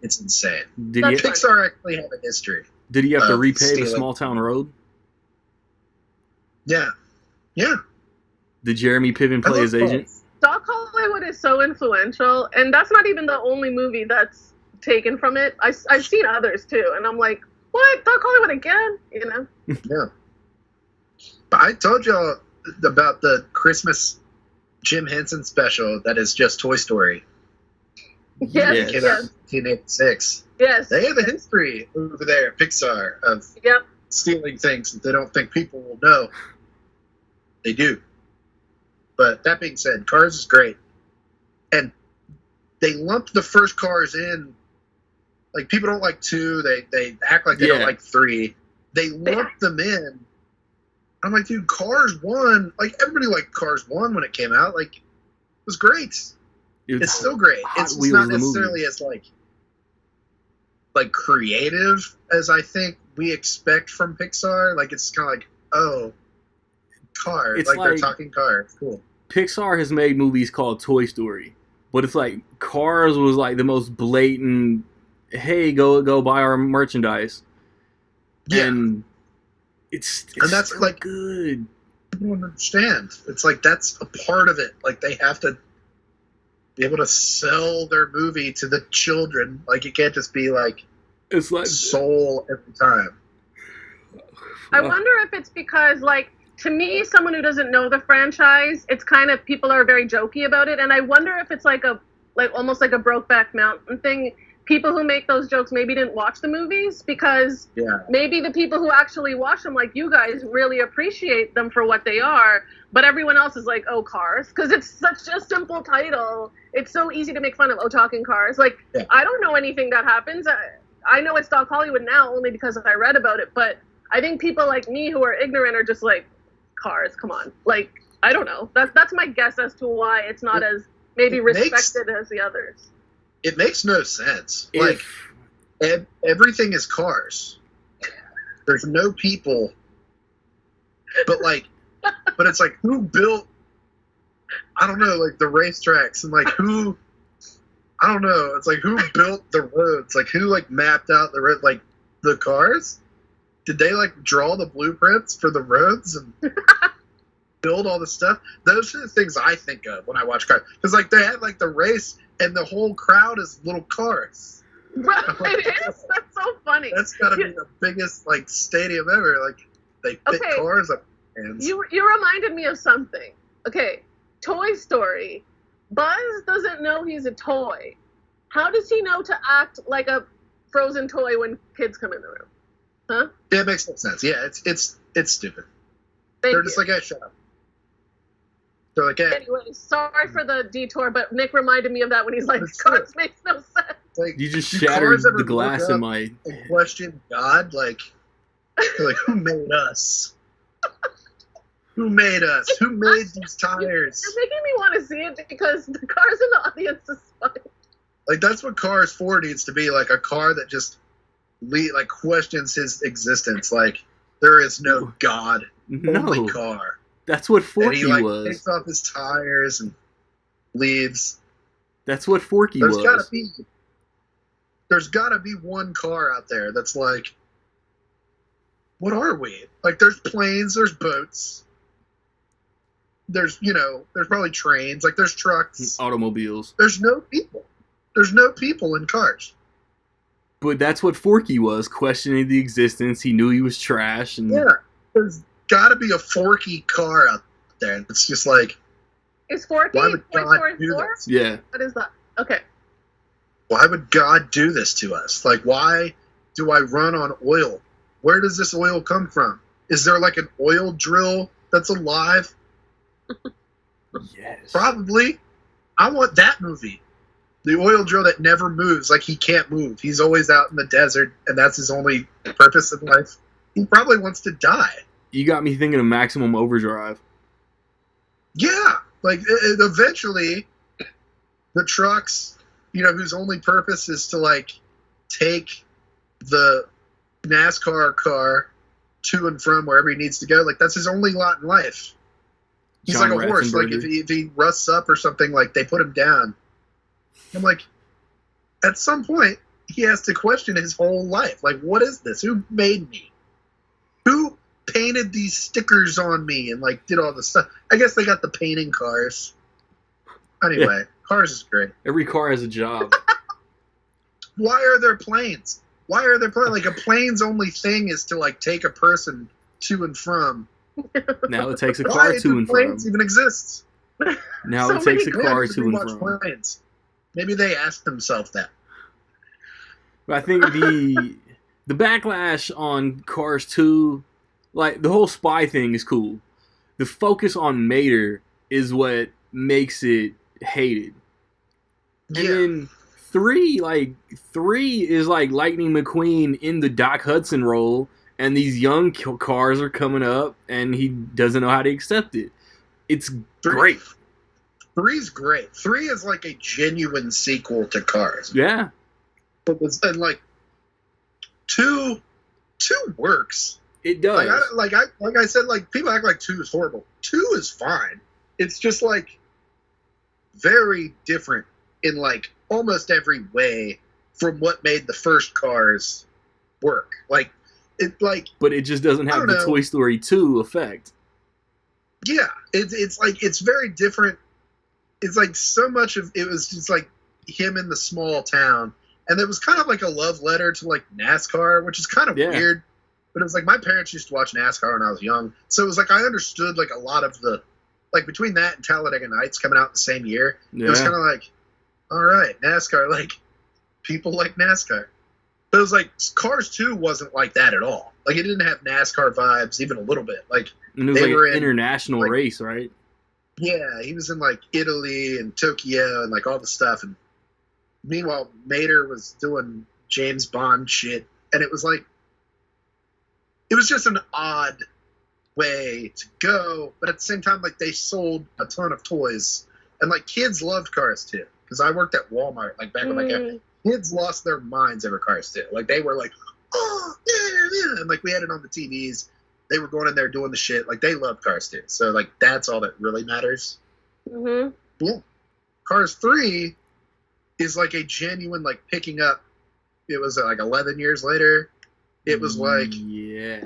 Speaker 3: It's insane. Pixar actually have a history.
Speaker 1: Did he have to repay the Small Town Road?
Speaker 3: Yeah. Yeah.
Speaker 1: Did Jeremy Piven play his agent?
Speaker 2: Doc Hollywood is so influential, and that's not even the only movie that's taken from it. I've seen others, too, and I'm like, what? Doc Hollywood again? You know?
Speaker 3: Yeah. But I told y'all about the Christmas Jim Henson special that is just Toy Story.
Speaker 2: Yes.
Speaker 3: Came out in 1986.
Speaker 2: Yes.
Speaker 3: They have a history over there at Pixar of stealing things that they don't think people will know. They do. But that being said, Cars is great. And they lumped the first Cars in. Like, people don't like 2. They act like they don't like 3. They lumped them in. I'm like, dude, Cars 1, like, everybody liked Cars 1 when it came out. Like, it was great. It's still great. It's not necessarily as, like, creative as I think we expect from Pixar. Like, it's kind of like, oh, Cars. Like, they're talking Cars. Cool.
Speaker 1: Pixar has made movies called Toy Story. But it's like, Cars was, like, the most blatant, hey, go buy our merchandise.
Speaker 3: Yeah.
Speaker 1: And it's
Speaker 3: that's
Speaker 1: so
Speaker 3: like
Speaker 1: good.
Speaker 3: I don't understand. It's like that's a part of it. Like they have to be able to sell their movie to the children. Like it can't just be like
Speaker 1: it's like
Speaker 3: soul every time.
Speaker 2: I wonder if it's because like to me, someone who doesn't know the franchise, it's kind of people are very jokey about it, and I wonder if it's like almost like a Brokeback Mountain thing. People who make those jokes maybe didn't watch the movies because maybe the people who actually watch them, like you guys, really appreciate them for what they are. But everyone else is like, oh, Cars. Because it's such a simple title. It's so easy to make fun of, oh, talking Cars. Like, I don't know anything that happens. I know it's Doc Hollywood now only because I read about it. But I think people like me who are ignorant are just like, Cars, come on. Like, I don't know. That's my guess as to why it's not as maybe respected as the others.
Speaker 3: It makes no sense. Like, everything is Cars. There's no people. But it's like, who built, I don't know, like, the racetracks, and, like, who, I don't know, it's like, who built the roads? Like, who, like, mapped out the road? Like, the Cars? Did they, like, draw the blueprints for the roads and build all the stuff? Those are the things I think of when I watch Cars. Because, like, they had, like, the race, and the whole crowd is little Cars.
Speaker 2: Right, it is. That's so funny.
Speaker 3: That's got to be the biggest, like, stadium ever. Like, they fit Cars up hands.
Speaker 2: You reminded me of something. Okay, Toy Story. Buzz doesn't know he's a toy. How does he know to act like a frozen toy when kids come in the room? Huh?
Speaker 3: Yeah, it makes no sense. Yeah, it's stupid.
Speaker 2: Thank
Speaker 3: They're
Speaker 2: you.
Speaker 3: just like, hey, shut up. They're like, hey.
Speaker 2: Anyway, sorry for the detour, but Nick reminded me of that when he's like,
Speaker 3: It's
Speaker 2: cars makes no sense.
Speaker 3: Like,
Speaker 1: You just
Speaker 3: do
Speaker 1: shattered
Speaker 3: cars ever
Speaker 1: the glass
Speaker 3: look
Speaker 1: in
Speaker 3: up
Speaker 1: my.
Speaker 3: and question God? Like who made us? Who made us? Who made these tires?
Speaker 2: You're making me want to see it because the cars in the audience is funny.
Speaker 3: Like, that's what Cars 4 needs to be, like a car that just like questions his existence. Like, there is no God, only
Speaker 1: No,
Speaker 3: car.
Speaker 1: that's what
Speaker 3: And
Speaker 1: Forky
Speaker 3: he like
Speaker 1: was.
Speaker 3: takes off his tires and leaves.
Speaker 1: That's what Forky
Speaker 3: There's
Speaker 1: was.
Speaker 3: gotta be one car out there that's like, what are we? Like, there's planes, there's boats, there's probably trains, like there's trucks,
Speaker 1: Automobiles.
Speaker 3: there's no people. There's no people in cars.
Speaker 1: But that's what Forky was, questioning the existence. He knew he was trash. And
Speaker 3: Yeah, there's gotta be a Forky car out there. And it's just like,
Speaker 2: Is Forky
Speaker 3: why would
Speaker 2: Toy
Speaker 3: God
Speaker 2: Story
Speaker 3: do
Speaker 2: 4?
Speaker 3: this?
Speaker 1: Yeah.
Speaker 2: What is that? Okay.
Speaker 3: Why would God do this to us? Like, why do I run on oil? Where does this oil come from? Is there like an oil drill that's alive?
Speaker 1: Yes.
Speaker 3: Probably. I want that movie. The oil drill that never moves, like he can't move. He's always out in the desert, and that's his only purpose in life. He probably wants to die.
Speaker 1: You got me thinking of Maximum Overdrive.
Speaker 3: Yeah, like eventually, the trucks, whose only purpose is to like take the NASCAR car to and from wherever he needs to go. Like, that's his only lot in life. He's
Speaker 1: John
Speaker 3: like a horse. Like,
Speaker 1: Ratzenberger.
Speaker 3: if he rusts up or something, like they put him down. I'm like, at some point, he has to question his whole life. Like, what is this? Who made me? Who painted these stickers on me and like did all this stuff? I guess they got the painting cars. Anyway, Cars is great.
Speaker 1: Every car has a job.
Speaker 3: Why are there planes? Why are there planes? Like, a plane's only thing is to like take a person to and from.
Speaker 1: Now it takes a
Speaker 3: Why
Speaker 1: car
Speaker 3: do
Speaker 1: to and from.
Speaker 3: planes even exist?
Speaker 1: Now
Speaker 2: So
Speaker 1: it takes a
Speaker 2: many
Speaker 1: car
Speaker 3: Should
Speaker 1: to
Speaker 3: we
Speaker 1: and
Speaker 3: watch
Speaker 1: from.
Speaker 3: planes? Maybe they asked themselves that.
Speaker 1: But I think the backlash on Cars 2, like the whole spy thing is cool. The focus on Mater is what makes it hated. And
Speaker 3: Yeah.
Speaker 1: then 3 is like Lightning McQueen in the Doc Hudson role, and these young cars are coming up, and he doesn't know how to accept it. It's great.
Speaker 3: 3's great. 3 is like a genuine sequel to Cars.
Speaker 1: Yeah.
Speaker 3: And like 2 works.
Speaker 1: It does.
Speaker 3: Like I said, like, people act like 2 is horrible. 2 is fine. It's just like very different in like almost every way from what made the first Cars work. Like, it like,
Speaker 1: but it just doesn't
Speaker 3: I
Speaker 1: have
Speaker 3: don't
Speaker 1: the
Speaker 3: know.
Speaker 1: Toy Story 2 effect.
Speaker 3: yeah, it's like, it's very different. It's like so much of it was just like him in the small town, and it was kind of like a love letter to like NASCAR, which is kind of
Speaker 1: Yeah.
Speaker 3: weird. But it was like, my parents used to watch NASCAR when I was young, so it was like I understood like a lot of the, like, between that and Talladega Nights coming out the same year, it was
Speaker 1: Yeah.
Speaker 3: kind of like, all right, NASCAR, like, people like NASCAR. But it was like Cars 2 wasn't like that at all. Like, it didn't have NASCAR vibes even a little bit. Like,
Speaker 1: And it was
Speaker 3: they
Speaker 1: like
Speaker 3: were
Speaker 1: an
Speaker 3: in,
Speaker 1: international
Speaker 3: like-
Speaker 1: race, right?
Speaker 3: yeah, he was in like Italy and Tokyo and like all the stuff. And meanwhile, Mater was doing James Bond shit. And it was like, it was just an odd way to go. But at the same time, like, they sold a ton of toys. And like, kids loved Cars 2. Because I worked at Walmart, like, back when like, kids lost their minds over Cars 2. Like, they were like, oh, yeah. And like, we had it on the TVs. They were going in there doing the shit. Like, they loved Cars 2. So like, that's all that really matters.
Speaker 2: Mm-hmm.
Speaker 3: Yeah. Cars 3 is like a genuine, like, picking up. It was like 11 years later. It was like,
Speaker 1: yeah.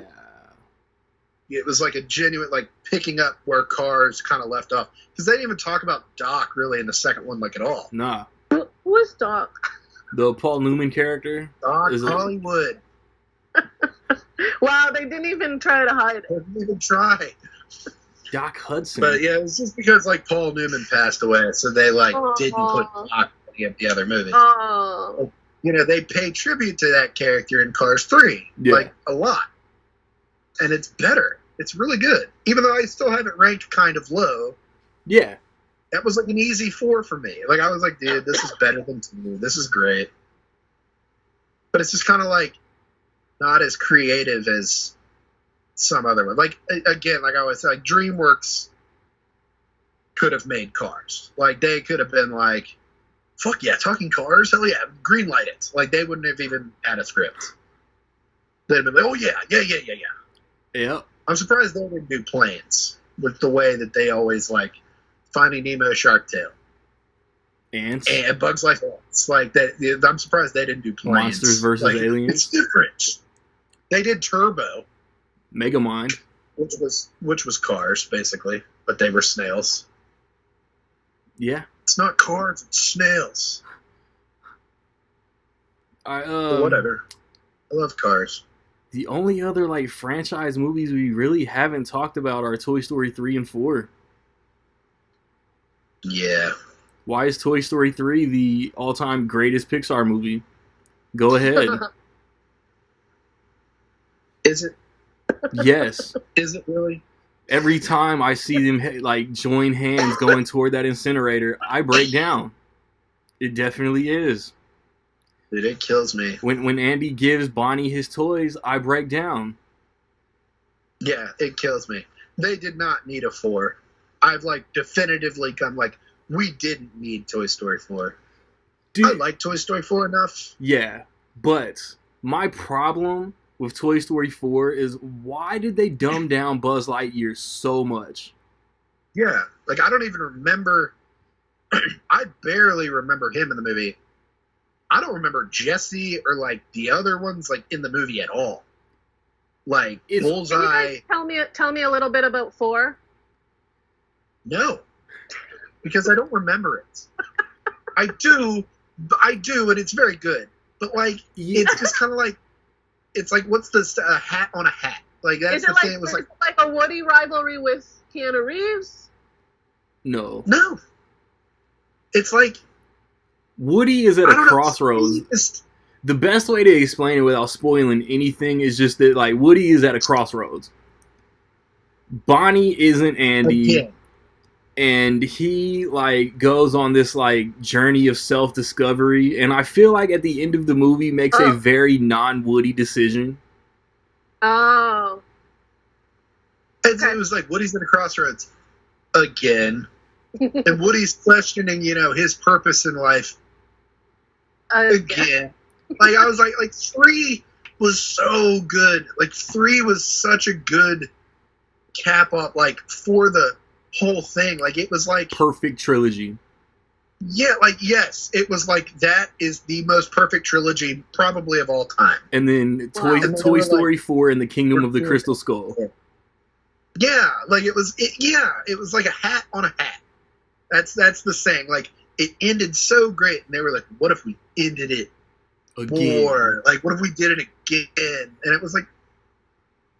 Speaker 3: it was like a genuine, like, picking up where Cars kind of left off. Because they didn't even talk about Doc really in the second one, like, at all.
Speaker 1: Nah.
Speaker 2: Who is Doc?
Speaker 1: The Paul Newman character.
Speaker 3: Doc
Speaker 1: Is it-
Speaker 3: Hollywood.
Speaker 2: Wow, they didn't even try to hide it.
Speaker 3: They didn't even try.
Speaker 1: Doc Hudson.
Speaker 3: But yeah, it was just because like Paul Newman passed away, so they like didn't put
Speaker 2: Oh.
Speaker 3: Doc in the other movies.
Speaker 2: Oh.
Speaker 3: You know, they pay tribute to that character in Cars 3,
Speaker 1: Yeah.
Speaker 3: like a lot, and it's better. It's really good, even though I still have it ranked kind of low.
Speaker 1: Yeah.
Speaker 3: That was like an easy 4 for me. Like I was like, dude, this is better than 2. This is great, but it's just kind of like not as creative as some other one. Like again, like I always say, like DreamWorks could have made Cars. Like they could have been like, fuck yeah, talking cars, hell yeah, green light it. Like they wouldn't have even had a script. They'd have been like, oh yeah.
Speaker 1: Yep.
Speaker 3: I'm surprised they didn't do planes with the way that they always like Finding Nemo, Shark Tale,
Speaker 1: Ants.
Speaker 3: and Bugs Life. It's like that. I'm surprised they didn't do planes.
Speaker 1: Monsters versus
Speaker 3: Like,
Speaker 1: Aliens.
Speaker 3: It's different. They did Turbo,
Speaker 1: Megamind.
Speaker 3: which was cars basically, but they were snails.
Speaker 1: Yeah.
Speaker 3: It's not cars, it's snails. But whatever. I love Cars.
Speaker 1: The only other like franchise movies we really haven't talked about are Toy Story 3 and 4.
Speaker 3: Yeah.
Speaker 1: Why is Toy Story 3 the all-time greatest Pixar movie? Go ahead.
Speaker 3: Is it?
Speaker 1: Yes.
Speaker 3: Is it really?
Speaker 1: Every time I see them like join hands going toward that incinerator, I break down. It definitely is.
Speaker 3: Dude, it kills me.
Speaker 1: When Andy gives Bonnie his toys, I break down.
Speaker 3: Yeah, it kills me. They did not need a 4. I've like definitively come like, we didn't need Toy Story 4.
Speaker 1: Dude,
Speaker 3: I like Toy Story 4 enough.
Speaker 1: yeah, but my problem with Toy Story 4 is why did they dumb down Buzz Lightyear so much?
Speaker 3: Yeah, like I don't even remember. I barely remember him in the movie. I don't remember Jesse or like the other ones like in the movie at all. Like
Speaker 1: It's-
Speaker 2: Can you
Speaker 3: Bullseye,
Speaker 2: guys tell me a little bit about 4?
Speaker 3: no, because I don't remember it. I do, and it's very good. But like,
Speaker 1: Yeah.
Speaker 3: it's just kind of like, it's like what's this hat on a hat? Like that's
Speaker 2: Is
Speaker 3: the
Speaker 2: it
Speaker 3: thing. It was like,
Speaker 2: like a Woody rivalry with Keanu Reeves?
Speaker 1: No.
Speaker 3: no. It's like
Speaker 1: Woody is at
Speaker 3: I
Speaker 1: a
Speaker 3: don't know,
Speaker 1: crossroads.
Speaker 3: it's-
Speaker 1: The best way to explain it without spoiling anything is just that like Woody is at a crossroads. Bonnie isn't Andy.
Speaker 3: Again.
Speaker 1: And he like goes on this like journey of self-discovery, and I feel like at the end of the movie makes a
Speaker 2: Oh.
Speaker 1: very non-Woody decision.
Speaker 2: Oh.
Speaker 3: It was like Woody's at a crossroads again, and Woody's questioning, his purpose in life again. Like I was like 3 was so good. Like 3 was such a good cap up, like for the whole thing. Like it was like,
Speaker 1: Perfect trilogy.
Speaker 3: yeah, like yes, it was like that is the most perfect trilogy probably of all time.
Speaker 1: And then
Speaker 2: Wow.
Speaker 1: Toy,
Speaker 3: And then
Speaker 1: Toy
Speaker 3: they were
Speaker 1: Story 4 and the Kingdom of the
Speaker 3: We're-
Speaker 1: Crystal Skull.
Speaker 3: Yeah, like it was like a hat on a hat. That's the saying. Like it ended so great, and they were like, "What if we ended it
Speaker 1: Again.
Speaker 3: more? Like, what if we did it again?" And it was like,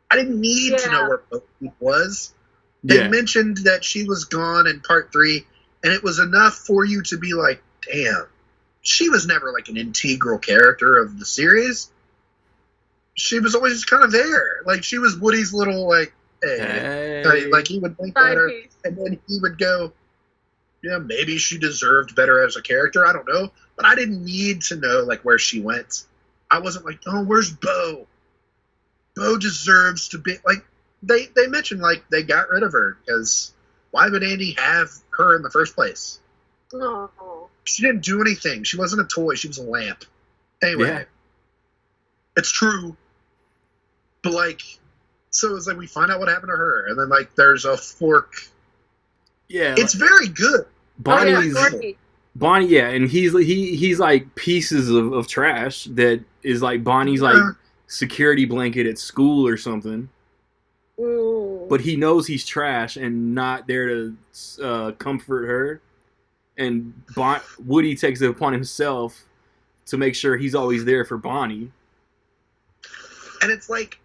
Speaker 3: I didn't need to know
Speaker 2: Yeah.
Speaker 3: where Bo was. They
Speaker 1: Yeah.
Speaker 3: mentioned that she was gone in part 3, and it was enough for you to be like, "Damn, she was never like an integral character of the series. She was always just kind of there. Like she was Woody's little like,
Speaker 1: Hey.
Speaker 3: like he would think
Speaker 2: Side
Speaker 3: at her."
Speaker 2: piece.
Speaker 3: And then he would go, yeah, maybe she deserved better as a character. I don't know. But I didn't need to know, like, where she went. I wasn't like, oh, where's Bo? Bo deserves to be, like, they mentioned, like, they got rid of her because why would Andy have her in the first place?
Speaker 2: Oh.
Speaker 3: She didn't do anything. She wasn't a toy. She was a lamp. Anyway,
Speaker 1: Yeah.
Speaker 3: it's true. But, like, so it's like we find out what happened to her. And then, like, there's a fork.
Speaker 1: Yeah.
Speaker 3: It's very good.
Speaker 1: Bonnie's
Speaker 2: Dorothy.
Speaker 1: Bonnie, yeah, and he's like pieces of trash that is like Bonnie's like
Speaker 3: Yeah.
Speaker 1: security blanket at school or something.
Speaker 2: Mm.
Speaker 1: But he knows he's trash and not there to comfort her. And Woody takes it upon himself to make sure he's always there for Bonnie.
Speaker 3: And it's like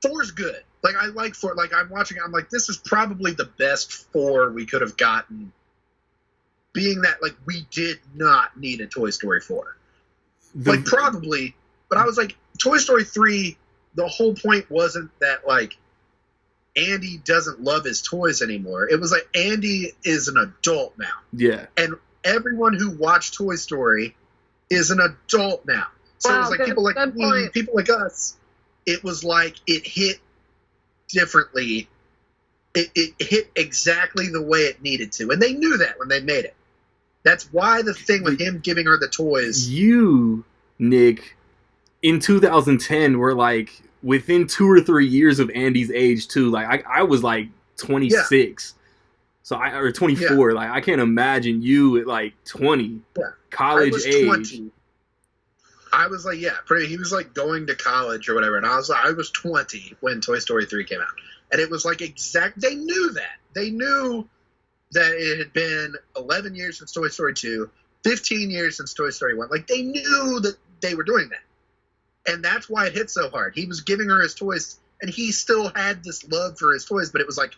Speaker 3: 4's good. Like I like four. Like I'm watching. I'm like, this is probably the best 4 we could have gotten. Being that like we did not need a Toy Story 4. Like probably, but I was like, Toy Story 3. The whole point wasn't that like Andy doesn't love his toys anymore. It was like Andy is an adult now.
Speaker 1: Yeah.
Speaker 3: And everyone who watched Toy Story is an adult now. So it was like people like me, people like us. It was like it hit differently. It hit exactly the way it needed to. And they knew that when they made it. That's why the thing with him giving her the toys.
Speaker 1: You, Nick, in 2010 were like within 2 or 3 years of Andy's age too. Like I was like 26. Yeah. So or 24. Yeah. Like I can't imagine you at like 20. Yeah. College age. 20.
Speaker 3: I was like, yeah, he was like going to college or whatever, and I was 20 when Toy Story 3 came out. And it was like they knew that. They knew that it had been 11 years since Toy Story 2, 15 years since Toy Story 1. Like they knew that they were doing that. And that's why it hit so hard. He was giving her his toys, and he still had this love for his toys, but it was like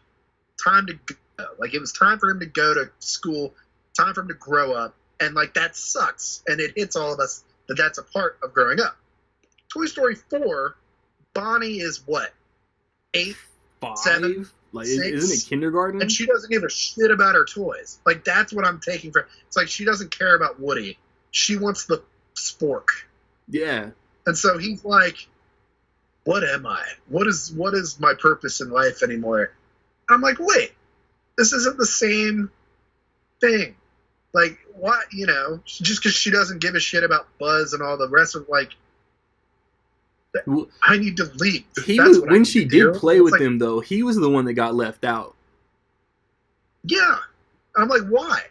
Speaker 3: time to go. Like it was time for him to go to school, time for him to grow up, and like that sucks. And it hits all of us that that's a part of growing up. Toy Story 4, Bonnie is what? 8?
Speaker 1: 5?
Speaker 3: 7?
Speaker 1: Like,
Speaker 3: 6?
Speaker 1: Isn't it kindergarten?
Speaker 3: And she doesn't give a shit about her toys. Like, that's what I'm taking from. It's like she doesn't care about Woody. She wants the spork.
Speaker 1: Yeah.
Speaker 3: And so he's like, what am I? What is my purpose in life anymore? And I'm like, wait, this isn't the same thing. Like, what, just because she doesn't give a shit about Buzz and all the rest of, like, I need to leave.
Speaker 1: When she did play with him, though, he was the one that got left out.
Speaker 3: Yeah. I'm like, why?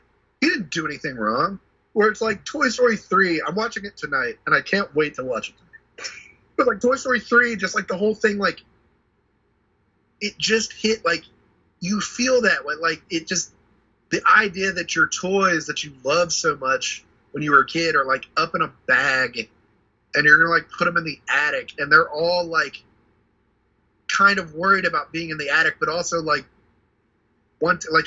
Speaker 3: He didn't do anything wrong. Where it's like Toy Story 3, I'm watching it tonight, and I can't wait to watch it tonight. But, like, Toy Story 3, just, like, the whole thing, like, it just hit, like, you feel that way. Like, it just, the idea that your toys that you love so much when you were a kid are, like, up in a bag, and you're going to, like, put them in the attic, and they're all, like, kind of worried about being in the attic, but also, like,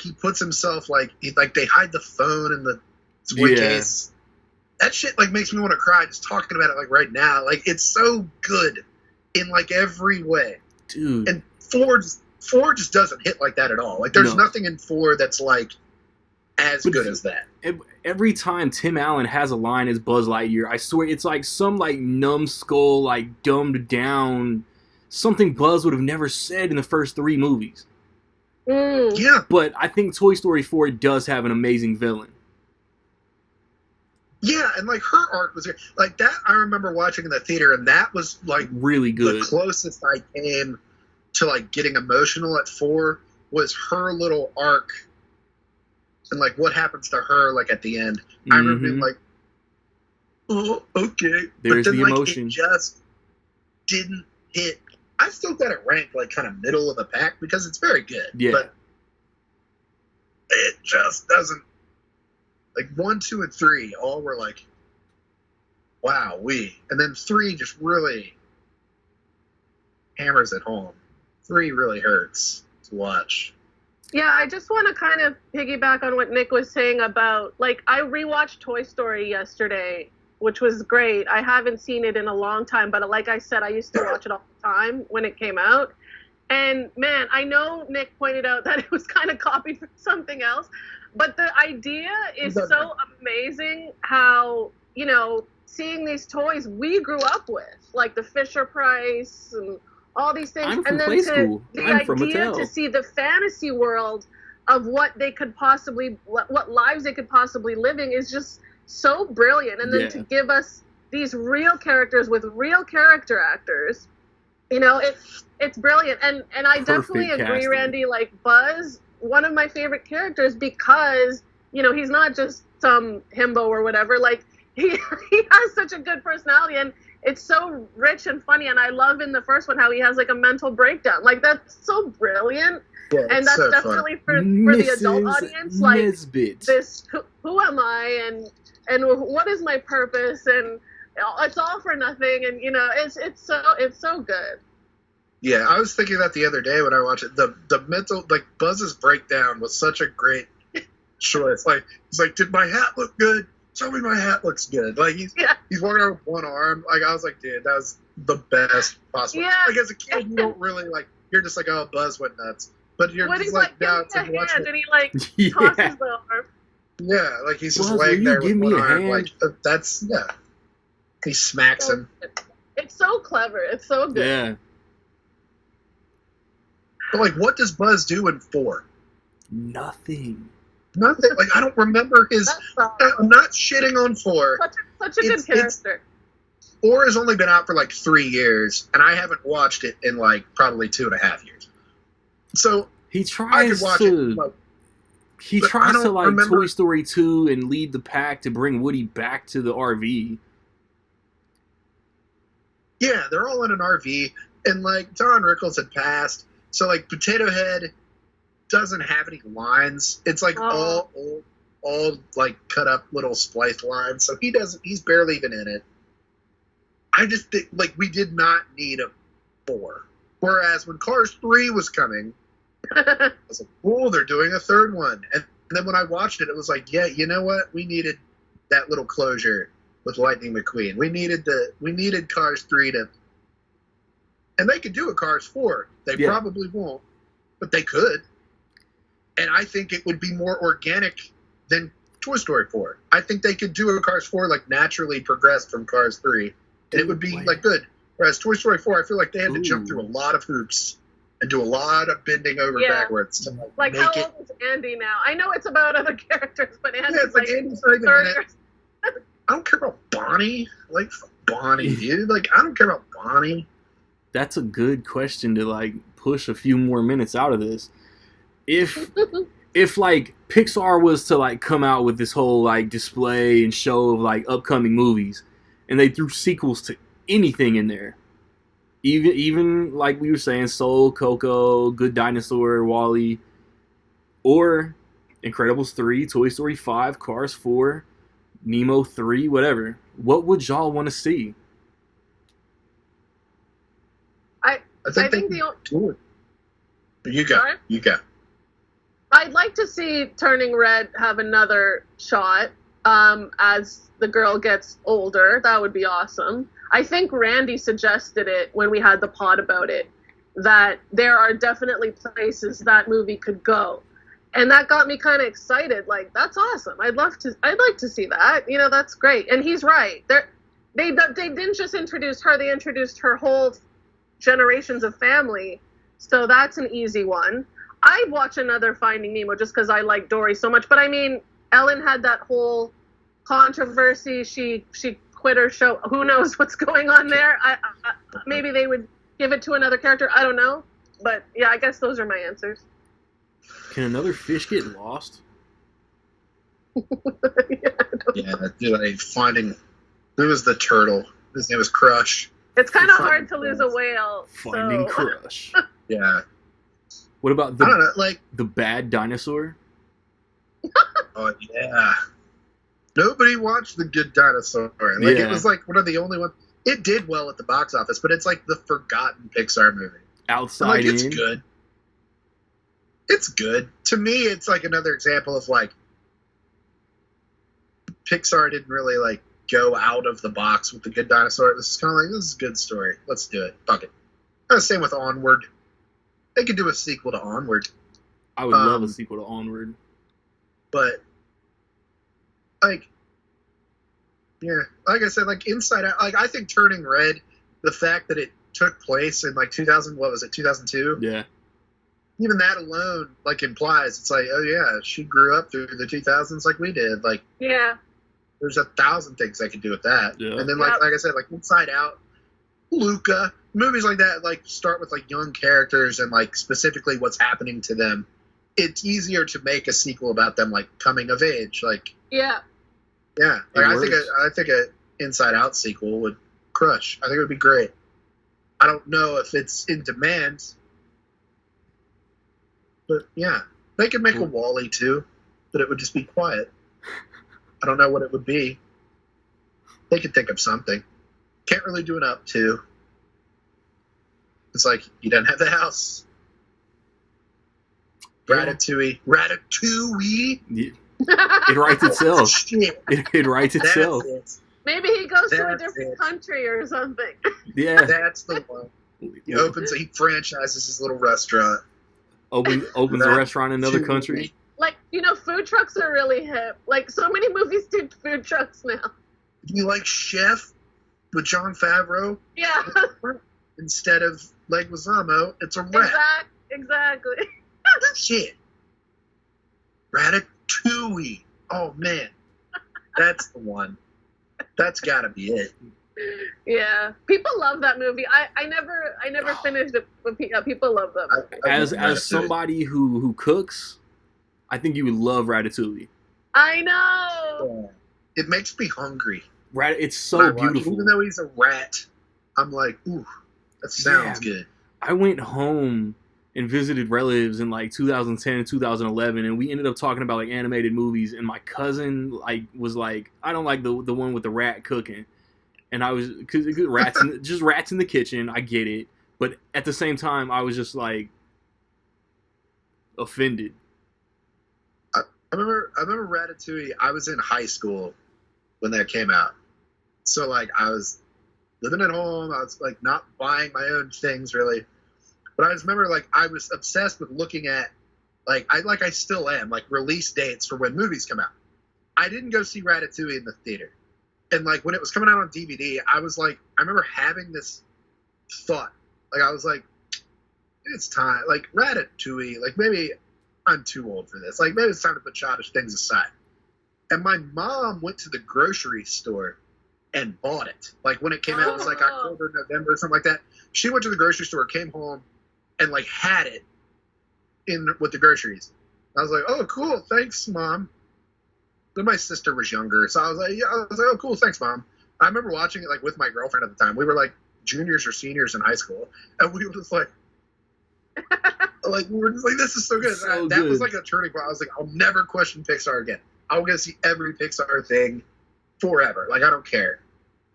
Speaker 3: he puts himself, like, they hide the phone in the toy case. That shit, like, makes me want to cry just talking about it, like, right now. Like, it's so good in, like, every way.
Speaker 1: Dude.
Speaker 3: And 4 just doesn't hit like that at all. Like, there's nothing in 4 that's, like, as good as that.
Speaker 1: Every time Tim Allen has a line as Buzz Lightyear, I swear it's like some like numbskull, like dumbed down, something Buzz would have never said in the first 3 movies.
Speaker 3: Yeah.
Speaker 1: But I think Toy Story 4 does have an amazing villain.
Speaker 3: Yeah, and like her arc was like that. I remember watching in the theater, and that was like
Speaker 1: really good.
Speaker 3: The closest I came to like getting emotional at 4 was her little arc. And, like, what happens to her, like, at the end. I remember being like, oh, okay.
Speaker 1: There's
Speaker 3: but then,
Speaker 1: the
Speaker 3: like,
Speaker 1: emotion.
Speaker 3: It just didn't hit. I still got it ranked, like, kind of middle of the pack because it's very good.
Speaker 1: Yeah.
Speaker 3: But it just doesn't. Like, 1, 2, and 3 all were like, wow, And then 3 just really hammers it home. 3 really hurts to watch.
Speaker 2: Yeah, I just want to kind of piggyback on what Nick was saying about, like, I rewatched Toy Story yesterday, which was great. I haven't seen it in a long time, but like I said, I used to watch it all the time when it came out. And, man, I know Nick pointed out that it was kind of copied from something else, but the idea is so amazing how, seeing these toys we grew up with, like the Fisher-Price and all these things,
Speaker 1: I'm from
Speaker 2: and then
Speaker 1: play school.
Speaker 2: The
Speaker 1: I'm from
Speaker 2: idea
Speaker 1: Mattel.
Speaker 2: to see the fantasy world of what they could possibly, what lives they could possibly living is just so brilliant. And then to give us these real characters with real character actors, it's brilliant. And I definitely agree, casting. Randy. Like Buzz, one of my favorite characters because he's not just some himbo or whatever. Like he has such a good personality and. It's so rich and funny, and I love in the first one how he has like a mental breakdown. Like that's so brilliant, and that's so definitely for the adult audience. Like
Speaker 1: Nesbitt.
Speaker 2: This, who am I, and what is my purpose, and it's all for nothing, and it's so good.
Speaker 3: Yeah, I was thinking that the other day when I watched it. The mental, like, Buzz's breakdown was such a great choice. Like, he's like, did my hat look good? Tell me my hat looks good. Like, he's walking around with one arm. Like, I was like, dude, that was the best possible.
Speaker 2: Yeah.
Speaker 3: Like, as a kid, you don't really, like, you're just like, oh, Buzz went nuts. But you're
Speaker 2: What
Speaker 3: just
Speaker 2: he's
Speaker 3: like,
Speaker 2: give
Speaker 3: now
Speaker 2: me
Speaker 3: it's
Speaker 2: a
Speaker 3: like watching
Speaker 2: hand,
Speaker 3: it.
Speaker 2: and he like
Speaker 1: Yeah.
Speaker 2: tosses the arm.
Speaker 3: Yeah, like, he's just
Speaker 1: Buzz, will
Speaker 3: laying
Speaker 1: you
Speaker 3: there
Speaker 1: give
Speaker 3: with
Speaker 1: me
Speaker 3: one
Speaker 1: a
Speaker 3: arm.
Speaker 1: hand?
Speaker 3: Like, that's, yeah. He smacks him.
Speaker 2: It's so clever. It's so good.
Speaker 1: Yeah.
Speaker 3: But, like, what does Buzz do in 4?
Speaker 1: Nothing.
Speaker 3: Nothing. Like, I don't remember his... I'm not shitting on 4.
Speaker 2: Such a good character.
Speaker 3: 4 has only been out for like 3 years, and I haven't watched it in like probably 2.5 years. So
Speaker 1: He
Speaker 3: I
Speaker 1: tries
Speaker 3: could watch
Speaker 1: to.
Speaker 3: it. Like,
Speaker 1: He
Speaker 3: but I
Speaker 1: tries to
Speaker 3: don't
Speaker 1: like
Speaker 3: remember-
Speaker 1: Toy Story 2 and lead the pack to bring Woody back to the RV.
Speaker 3: yeah, they're all in an RV, and like Don Rickles had passed, so like Potato Head doesn't have any lines. It's like all like cut up little spliced lines. So he's barely even in it. I just think like we did not need a 4. Whereas when Cars 3 was coming, I was like, oh, they're doing a third one. And then when I watched it, it was like, yeah, you know what? We needed that little closure with Lightning McQueen. We needed Cars 3 to, and they could do a Cars 4. They probably won't, but they could. And I think it would be more organic than Toy Story 4. I think they could do a Cars 4 like naturally progressed from Cars 3. And it would be like good. Whereas Toy Story 4, I feel like they had to jump through a lot of hoops and do a lot of bending over backwards to
Speaker 2: like
Speaker 3: make
Speaker 2: how
Speaker 3: it.
Speaker 2: old is Andy now? I know it's about other characters, but Andy's
Speaker 3: Yeah, it's like Andy's not even in
Speaker 2: 30
Speaker 3: it.
Speaker 2: or
Speaker 3: I don't care about Bonnie. Like Bonnie, dude. Like I don't care about Bonnie.
Speaker 1: That's a good question to like push a few more minutes out of this. If like Pixar was to like come out with this whole like display and show of like upcoming movies, and they threw sequels to anything in there, even like we were saying, Soul, Coco, Good Dinosaur, Wall-E, or Incredibles 3, Toy Story 5, Cars 4, Nemo 3, whatever. What would y'all want to see?
Speaker 3: I think they do it. You go.
Speaker 2: Sorry?
Speaker 3: You go.
Speaker 2: I'd like to see Turning Red have another shot as the girl gets older. That would be awesome. I think Randy suggested it when we had the pod about it, that there are definitely places that movie could go. And that got me kind of excited. Like, that's awesome. I'd like to see that. You know, that's great. And he's right. They didn't just introduce her, they introduced her whole generations of family. So that's an easy one. I'd watch another Finding Nemo just because I like Dory so much. But I mean, Ellen had that whole controversy. She quit her show. Who knows what's going on there? Maybe they would give it to another character. I don't know. But yeah, I guess those are my answers.
Speaker 1: Can another fish get lost?
Speaker 3: Yeah, like Finding. Who was the turtle? His name was Crush.
Speaker 2: It's kind of hard to lose a whale.
Speaker 1: Finding
Speaker 2: so.
Speaker 1: Crush.
Speaker 3: Yeah.
Speaker 1: What about
Speaker 3: I don't know, like
Speaker 1: the bad dinosaur?
Speaker 3: oh yeah. Nobody watched The Good Dinosaur. Like it was like one of the only ones. It did well at the box office, but it's like the forgotten Pixar movie.
Speaker 1: Outside
Speaker 3: It's
Speaker 1: In.
Speaker 3: good. It's good. To me, it's like another example of like Pixar didn't really like go out of the box with The Good Dinosaur. It was just kind of like, this is a good story. Let's do it. Fuck it. Same with Onward. They could do a sequel to Onward.
Speaker 1: I would love a sequel to Onward.
Speaker 3: But like, yeah, like I said, like Inside Out. Like I think Turning Red, the fact that it took place in like 2000, what was it, 2002?
Speaker 1: Yeah.
Speaker 3: Even that alone, like, implies it's like, oh yeah, she grew up through the 2000s like we did. Like,
Speaker 2: Yeah.
Speaker 3: there's 1,000 things I could do with that.
Speaker 1: Yeah.
Speaker 3: And then, like I said, like Inside Out, Luca, movies like that, like start with like young characters and like specifically what's happening to them. It's easier to make a sequel about them like coming of age. Like,
Speaker 2: Yeah.
Speaker 3: yeah, like,
Speaker 1: It
Speaker 3: I think a Inside Out sequel would crush. I think it would be great. I don't know if it's in demand, but yeah, they could make a Wall-E too, but it would just be quiet. I don't know what it would be. They could think of something. Can't really do an Up to. It's like you don't have the house. Ratatouille.
Speaker 1: Yeah. It writes itself.
Speaker 3: Shit.
Speaker 1: It writes
Speaker 3: That's
Speaker 1: itself.
Speaker 3: it.
Speaker 2: Maybe he goes to a
Speaker 3: That's
Speaker 2: different
Speaker 3: it.
Speaker 2: country or something.
Speaker 1: Yeah.
Speaker 3: That's the one. He franchises his little restaurant.
Speaker 1: Opens a restaurant in another country.
Speaker 2: Like, food trucks are really hip. Like, so many movies do food trucks now.
Speaker 3: You like Chef with Jon Favreau?
Speaker 2: Yeah.
Speaker 3: Instead of Leguizamo, it's a rat.
Speaker 2: Exactly.
Speaker 3: Shit. Ratatouille. Oh, man. That's the one. That's got to be it.
Speaker 2: Yeah, people love that movie. I never finished it, but people love that movie.
Speaker 1: As somebody who cooks, I think you would love Ratatouille.
Speaker 2: I know.
Speaker 3: It makes me hungry.
Speaker 1: It's so beautiful.
Speaker 3: Even though he's a rat, I'm like, ooh, that sounds good.
Speaker 1: I went home and visited relatives in 2010, 2011, and we ended up talking about animated movies. And my cousin was like, I don't like the one with the rat cooking. And I was, because rats in the kitchen, I get it. But at the same time, I was just offended.
Speaker 3: I remember Ratatouille. I was in high school when that came out. So I was living at home. I was not buying my own things really. But I just remember I was obsessed with looking at I still am release dates for when movies come out. I didn't go see Ratatouille in the theater. And when it was coming out on DVD, I was I remember having this thought. I was it's time. Ratatouille, maybe I'm too old for this. Maybe it's time to put childish things aside. And my mom went to the grocery store and bought it. When it came out, it was October, November, something like that. She went to the grocery store, came home, and had it with the groceries. I was like, oh, cool, thanks, Mom. Then my sister was younger, so I was like, oh, cool, thanks, Mom. I remember watching it with my girlfriend at the time. We were juniors or seniors in high school, and we were just we were just this is so good. That was a turning point. I was like, I'll never question Pixar again. I'll go see every Pixar thing forever. I don't care.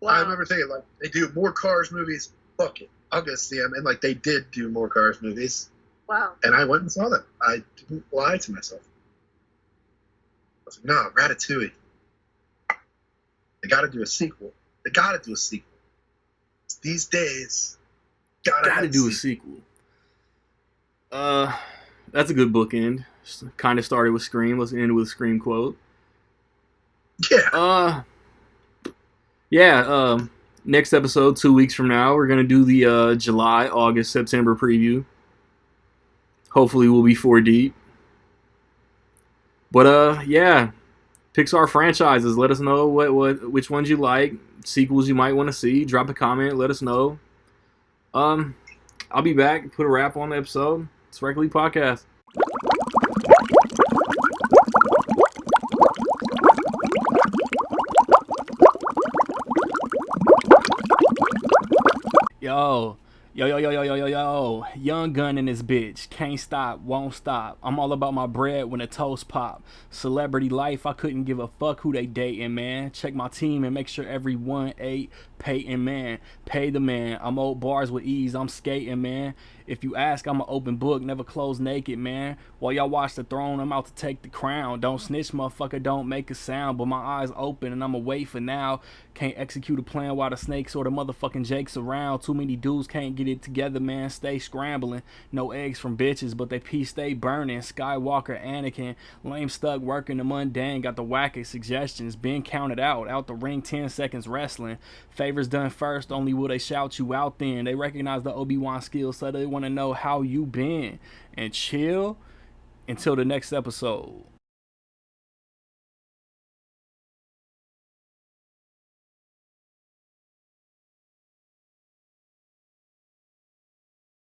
Speaker 3: Wow. I remember thinking they do more Cars movies. Fuck it, I'll go see them. And they did do more Cars movies.
Speaker 2: Wow.
Speaker 3: And I went and saw them. I didn't lie to myself. I was like, no, Ratatouille. They got to do a sequel. These days, gotta do a sequel.
Speaker 1: That's a good bookend. Kind of started with Scream. Let's end with a Scream quote.
Speaker 3: Yeah.
Speaker 1: Next episode, 2 weeks from now, we're gonna do the July, August, September preview. Hopefully, we'll be 4 deep. But Pixar franchises. Let us know which ones you like, sequels you might want to see. Drop a comment. Let us know. I'll be back. Put a wrap on the episode. It's Rec League Podcast. Yo, Young Gun in this bitch. Can't stop, won't stop. I'm all about my bread when the toast pop. Celebrity life, I couldn't give a fuck who they dating, man. Check my team and make sure everyone ate. Payton, man. Pay the man. I'm old bars with ease, I'm skating, man. If you ask, I'm an open book, never close naked, man. While y'all watch the throne, I'm out to take the crown. Don't snitch, motherfucker, don't make a sound. But my eyes open and I'ma wait for now. Can't execute a plan while the snakes or the motherfucking Jakes around. Too many dudes can't get it together, man. Stay scrambling. No eggs from bitches, but they peace stay burning. Skywalker, Anakin, lame stuck working the mundane. Got the wackest suggestions. Been counted out the ring 10 seconds wrestling. Favors done first, only will they shout you out then. They recognize the Obi-Wan skills, so they want to know how you been. And chill until the next episode.